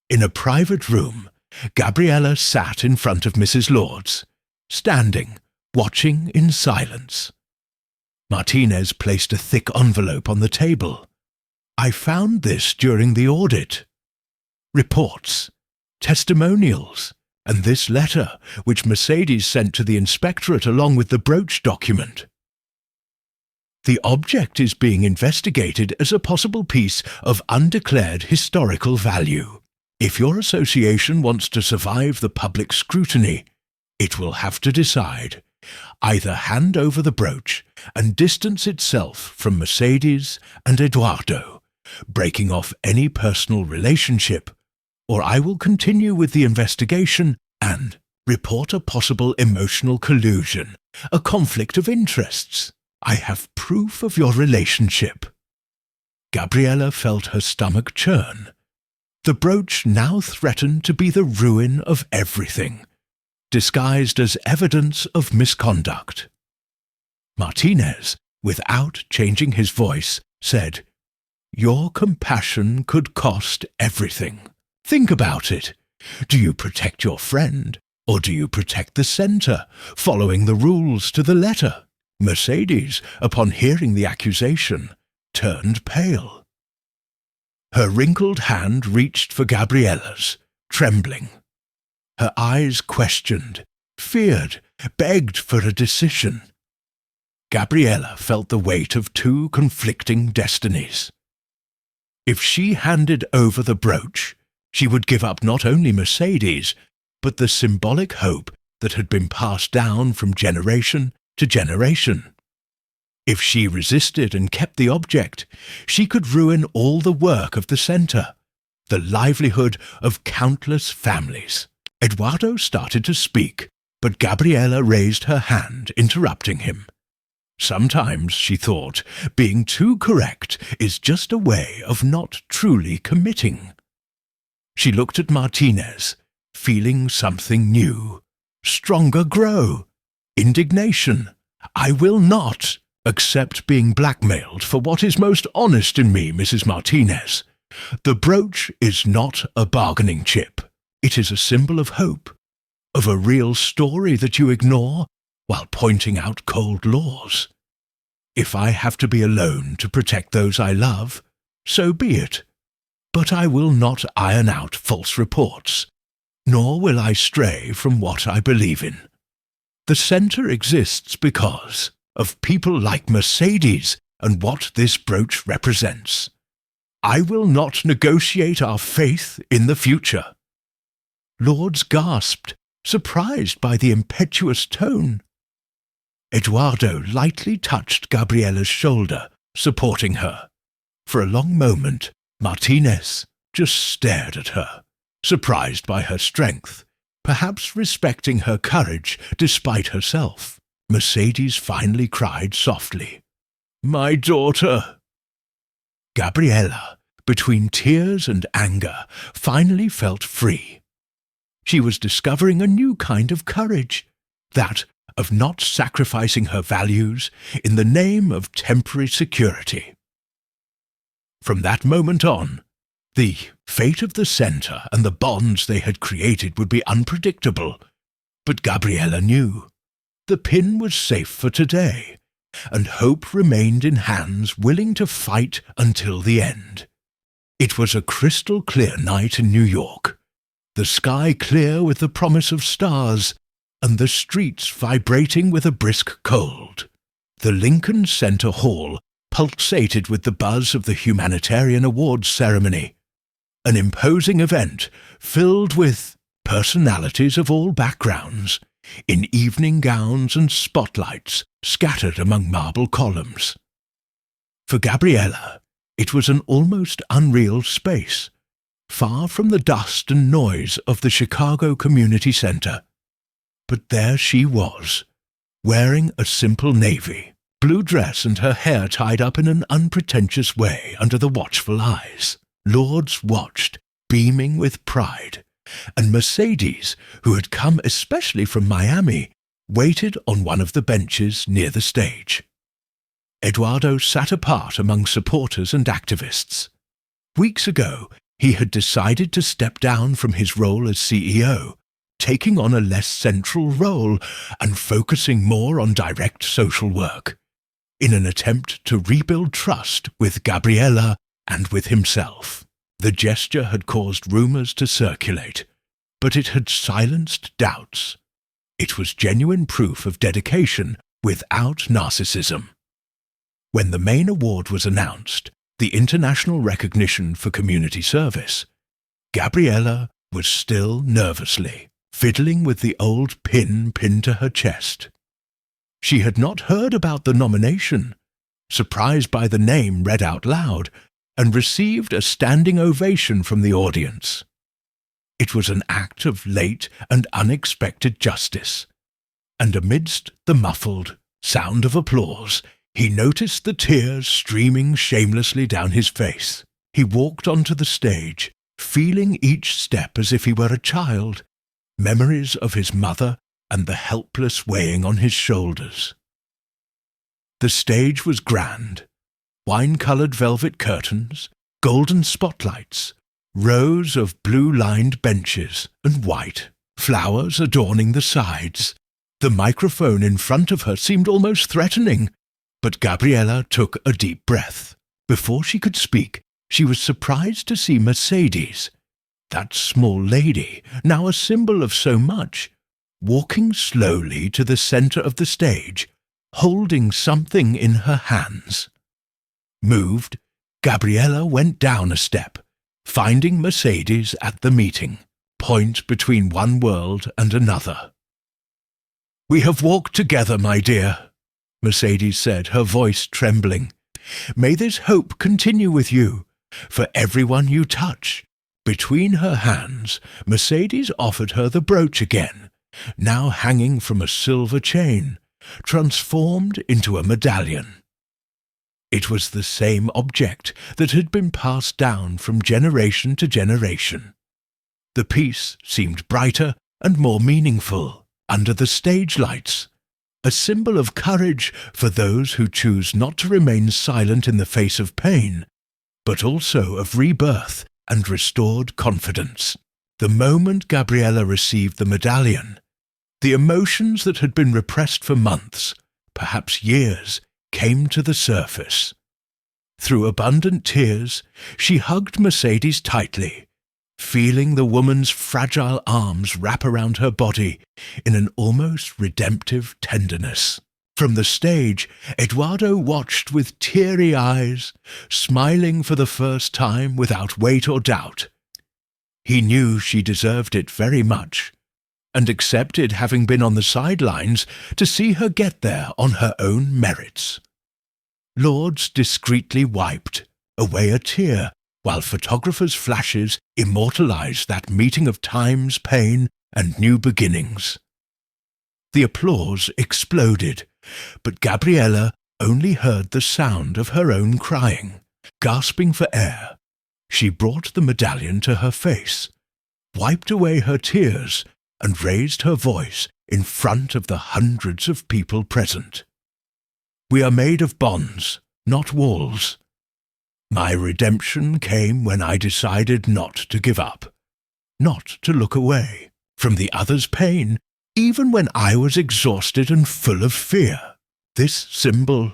In a private room, Gabriella sat in front of Mrs. Lords, standing, watching in silence. Martinez placed a thick envelope on the table. I found this during the audit. Reports, testimonials, and this letter, which Mercedes sent to the inspectorate along with the brooch document. The object is being investigated as a possible piece of undeclared historical value. If your association wants to survive the public scrutiny, it will have to decide. Either hand over the brooch and distance itself from Mercedes and Eduardo, breaking off any personal relationship, or I will continue with the investigation and report a possible emotional collusion, a conflict of interests. I have proof of your relationship. Gabriella felt her stomach churn. The brooch now threatened to be the ruin of everything, disguised as evidence of misconduct. Martinez, without changing his voice, said, "Your compassion could cost everything. Think about it. Do you protect your friend, or do you protect the center, following the rules to the letter?" Mercedes, upon hearing the accusation, turned pale. Her wrinkled hand reached for Gabriella's, trembling. Her eyes questioned, feared, begged for a decision. Gabriella felt the weight of two conflicting destinies. If she handed over the brooch, she would give up not only Mercedes, but the symbolic hope that had been passed down from generation to generation. If she resisted and kept the object, she could ruin all the work of the center, the livelihood of countless families. Eduardo started to speak, but Gabriella raised her hand, interrupting him. Sometimes, she thought, being too correct is just a way of not truly committing. She looked at Martinez, feeling something new, stronger grow. Indignation. I will not accept being blackmailed for what is most honest in me, Mrs. Martinez. The brooch is not a bargaining chip. It is a symbol of hope, of a real story that you ignore while pointing out cold laws. If I have to be alone to protect those I love, so be it. But I will not iron out false reports, nor will I stray from what I believe in. The center exists because of people like Mercedes and what this brooch represents. I will not negotiate our faith in the future. Lords gasped, surprised by the impetuous tone. Eduardo lightly touched Gabriella's shoulder, supporting her. For a long moment, Martinez just stared at her, surprised by her strength, perhaps respecting her courage despite herself. Mercedes finally cried softly, "My daughter!" Gabriella, between tears and anger, finally felt free. She was discovering a new kind of courage, that of not sacrificing her values in the name of temporary security. From that moment on, the fate of the center and the bonds they had created would be unpredictable, but Gabriella knew. The pin was safe for today, and hope remained in hands willing to fight until the end. It was a crystal-clear night in New York, the sky clear with the promise of stars, and the streets vibrating with a brisk cold. The Lincoln Center Hall pulsated with the buzz of the Humanitarian Awards ceremony, an imposing event filled with personalities of all backgrounds, in evening gowns and spotlights scattered among marble columns. For Gabriella, it was an almost unreal space, far from the dust and noise of the Chicago Community Center. But there she was, wearing a simple navy blue dress and her hair tied up in an unpretentious way under the watchful eyes. Lords watched, beaming with pride, and Mercedes, who had come especially from Miami, waited on one of the benches near the stage. Eduardo sat apart among supporters and activists. Weeks ago, he had decided to step down from his role as CEO, taking on a less central role and focusing more on direct social work, in an attempt to rebuild trust with Gabriela and with himself. The gesture had caused rumors to circulate, but it had silenced doubts. It was genuine proof of dedication without narcissism. When the main award was announced, the international recognition for community service, Gabriela was still nervously fiddling with the old pin pinned to her chest. She had not heard about the nomination, surprised by the name read out loud, and received a standing ovation from the audience. It was an act of late and unexpected justice, and amidst the muffled sound of applause, he noticed the tears streaming shamelessly down his face. He walked onto the stage, feeling each step as if he were a child, memories of his mother and the helpless weighing on his shoulders. The stage was grand. Wine-coloured velvet curtains, golden spotlights, rows of blue-lined benches and white, flowers adorning the sides. The microphone in front of her seemed almost threatening, but Gabriela took a deep breath. Before she could speak, she was surprised to see Mercedes, that small lady, now a symbol of so much, walking slowly to the centre of the stage, holding something in her hands. Moved, Gabriela went down a step, finding Mercedes at the meeting, point between one world and another. "We have walked together, my dear," Mercedes said, her voice trembling. "May this hope continue with you, for everyone you touch." Between her hands, Mercedes offered her the brooch again, now hanging from a silver chain, transformed into a medallion. It was the same object that had been passed down from generation to generation. The piece seemed brighter and more meaningful under the stage lights, a symbol of courage for those who choose not to remain silent in the face of pain, but also of rebirth and restored confidence. The moment Gabriela received the medallion, the emotions that had been repressed for months, perhaps years, came to the surface. Through abundant tears, she hugged Mercedes tightly, feeling the woman's fragile arms wrap around her body in an almost redemptive tenderness. From the stage, Eduardo watched with teary eyes, smiling for the first time without weight or doubt. He knew she deserved it very much, and accepted having been on the sidelines to see her get there on her own merits. Lourdes discreetly wiped away a tear, while photographers' flashes immortalized that meeting of time's pain and new beginnings. The applause exploded, but Gabriela only heard the sound of her own crying. Gasping for air, she brought the medallion to her face, wiped away her tears, and raised her voice in front of the hundreds of people present. "We are made of bonds, not walls. My redemption came when I decided not to give up, not to look away from the other's pain, even when I was exhausted and full of fear. This symbol—"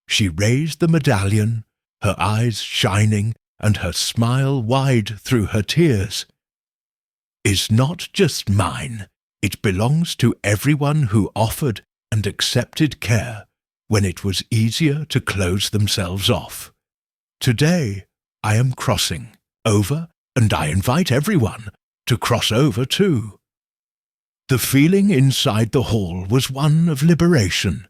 She raised the medallion, her eyes shining and her smile wide through her tears. "Is not just mine. It belongs to everyone who offered and accepted care when it was easier to close themselves off. Today I am crossing over, and I invite everyone to cross over too." The feeling inside the hall was one of liberation,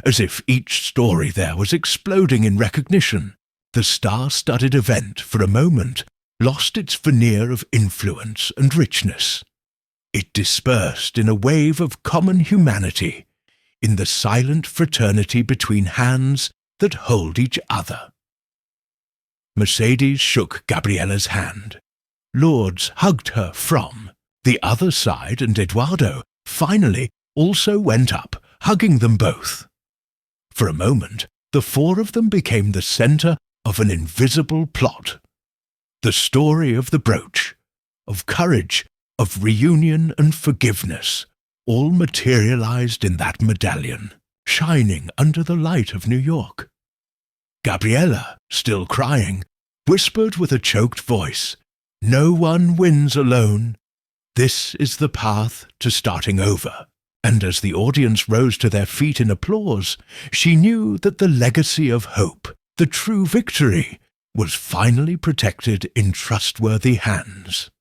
as if each story there was exploding in recognition. The star-studded event, for a moment, lost its veneer of influence and richness. It dispersed in a wave of common humanity, in the silent fraternity between hands that hold each other. Mercedes shook Gabriela's hand. Lourdes hugged her from the other side, and Eduardo finally also went up, hugging them both. For a moment, the four of them became the center of an invisible plot. The story of the brooch, of courage, of reunion and forgiveness, all materialized in that medallion, shining under the light of New York. Gabriella, still crying, whispered with a choked voice, "No one wins alone. This is the path to starting over." And as the audience rose to their feet in applause, she knew that the legacy of hope, the true victory, was finally protected in trustworthy hands.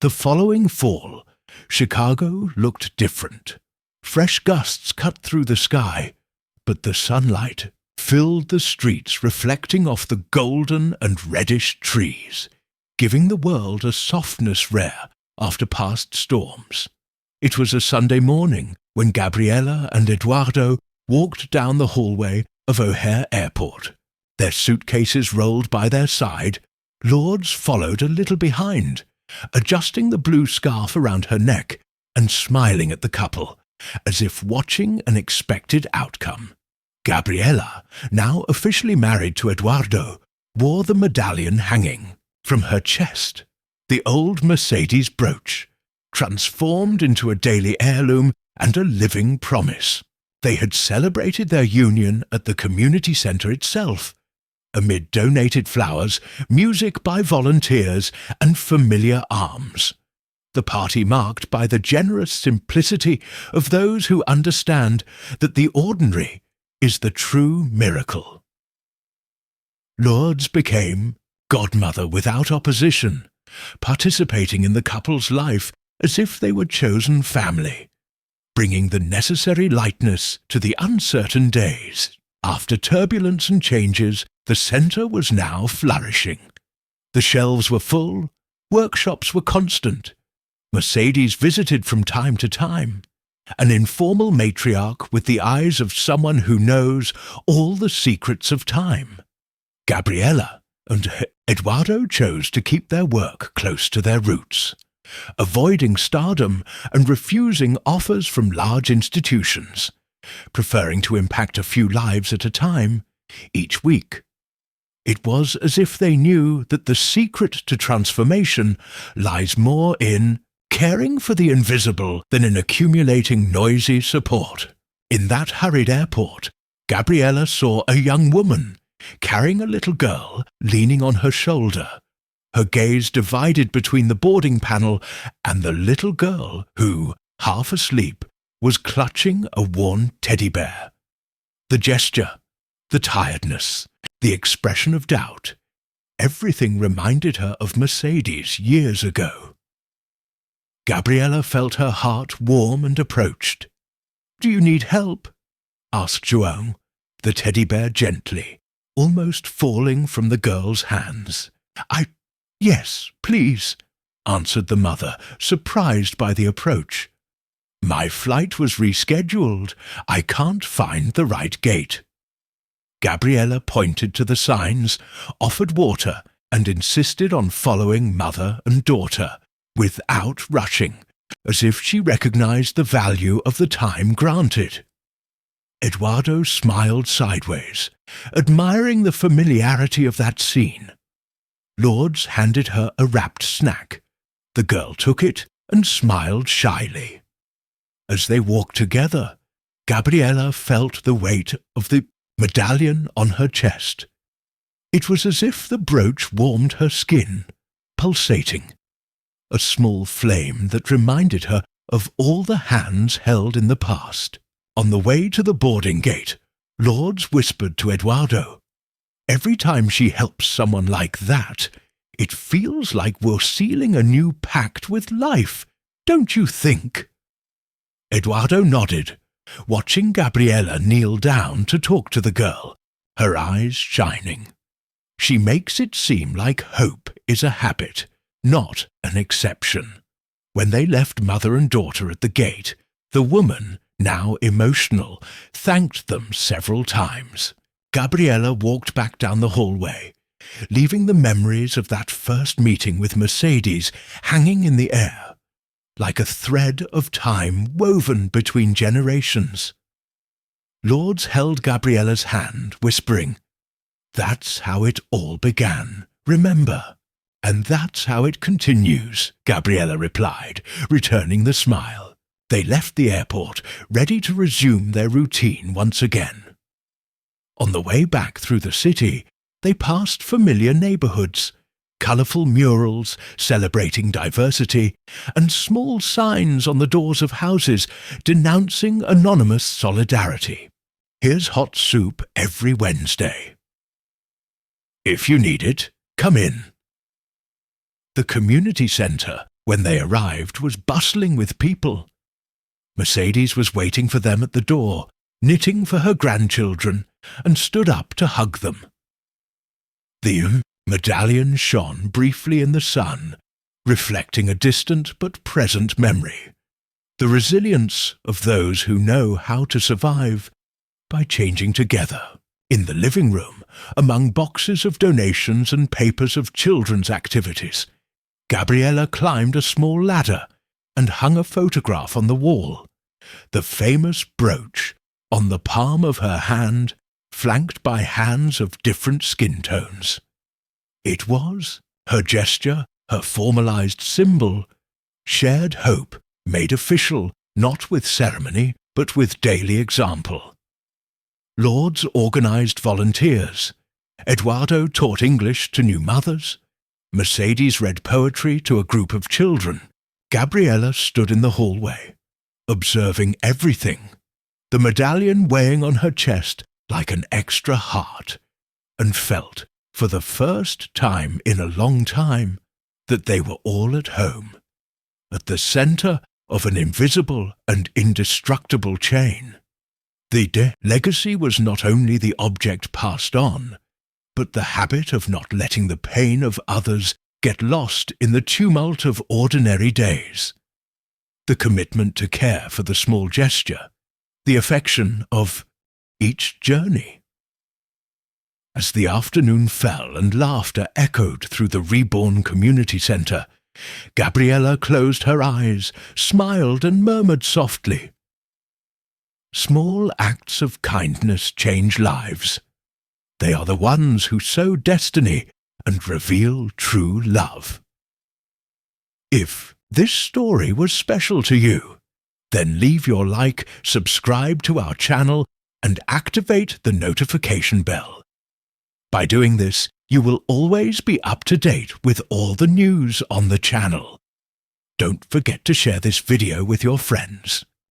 The following fall, Chicago looked different. Fresh gusts cut through the sky, but the sunlight filled the streets, reflecting off the golden and reddish trees, giving the world a softness rare after past storms. It was a Sunday morning when Gabriella and Eduardo walked down the hallway of O'Hare Airport. Their suitcases rolled by their side. Lourdes followed a little behind, adjusting the blue scarf around her neck and smiling at the couple, as if watching an expected outcome. Gabriella, now officially married to Eduardo, wore the medallion hanging from her chest, the old Mercedes brooch, transformed into a daily heirloom and a living promise. They had celebrated their union at the community center itself, amid donated flowers, music by volunteers, and familiar arms. The party marked by the generous simplicity of those who understand that the ordinary is the true miracle. Lourdes became godmother without opposition, participating in the couple's life as if they were chosen family, bringing the necessary lightness to the uncertain days. After turbulence and changes, the center was now flourishing. The shelves were full, workshops were constant, Mercedes visited from time to time, an informal matriarch with the eyes of someone who knows all the secrets of time. Gabriella and Eduardo chose to keep their work close to their roots, avoiding stardom and refusing offers from large institutions, preferring to impact a few lives at a time, each week. It was as if they knew that the secret to transformation lies more in caring for the invisible than in accumulating noisy support. In that hurried airport, Gabriella saw a young woman carrying a little girl leaning on her shoulder, her gaze divided between the boarding panel and the little girl who, half asleep, was clutching a worn teddy bear. The gesture, the tiredness, the expression of doubt, everything reminded her of Mercedes years ago. Gabriella felt her heart warm and approached. "Do you need help?" asked João, the teddy bear gently, almost falling from the girl's hands. Yes, please," answered the mother, surprised by the approach. "My flight was rescheduled. I can't find the right gate." Gabriella pointed to the signs, offered water, and insisted on following mother and daughter, without rushing, as if she recognized the value of the time granted. Eduardo smiled sideways, admiring the familiarity of that scene. Lourdes handed her a wrapped snack. The girl took it and smiled shyly. As they walked together, Gabriella felt the weight of the medallion on her chest. It was as if the brooch warmed her skin, pulsating, a small flame that reminded her of all the hands held in the past. On the way to the boarding gate, Lourdes whispered to Eduardo, "Every time she helps someone like that, it feels like we're sealing a new pact with life, don't you think?" Eduardo nodded, watching Gabriella kneel down to talk to the girl, her eyes shining. She makes it seem like hope is a habit, not an exception. When they left mother and daughter at the gate, the woman, now emotional, thanked them several times. Gabriella walked back down the hallway, leaving the memories of that first meeting with Mercedes hanging in the air, like a thread of time woven between generations. Lourdes held Gabriella's hand, whispering, "That's how it all began, remember." "And that's how it continues," Gabriella replied, returning the smile. They left the airport, ready to resume their routine once again. On the way back through the city, they passed familiar neighborhoods, colorful murals celebrating diversity, and small signs on the doors of houses denouncing anonymous solidarity. "Here's hot soup every Wednesday. If you need it, come in." The community center, when they arrived, was bustling with people. Mercedes was waiting for them at the door, knitting for her grandchildren, and stood up to hug them. The medallion shone briefly in the sun, reflecting a distant but present memory, the resilience of those who know how to survive by changing together. In the living room, among boxes of donations and papers of children's activities, Gabriella climbed a small ladder and hung a photograph on the wall, the famous brooch on the palm of her hand, flanked by hands of different skin tones. It was, her gesture, her formalized symbol, shared hope made official not with ceremony but with daily example. Lourdes organized volunteers. Eduardo taught English to new mothers. Mercedes read poetry to a group of children. Gabriella stood in the hallway, observing everything, the medallion weighing on her chest like an extra heart, and felt, for the first time in a long time, that they were all at home, at the center of an invisible and indestructible chain. The legacy was not only the object passed on, but the habit of not letting the pain of others get lost in the tumult of ordinary days. The commitment to care for the small gesture, the affection of each journey. As the afternoon fell and laughter echoed through the reborn community center, Gabriella closed her eyes, smiled and murmured softly, "Small acts of kindness change lives. They are the ones who sow destiny and reveal true love." If this story was special to you, then leave your like, subscribe to our channel, and activate the notification bell. By doing this, you will always be up to date with all the news on the channel. Don't forget to share this video with your friends.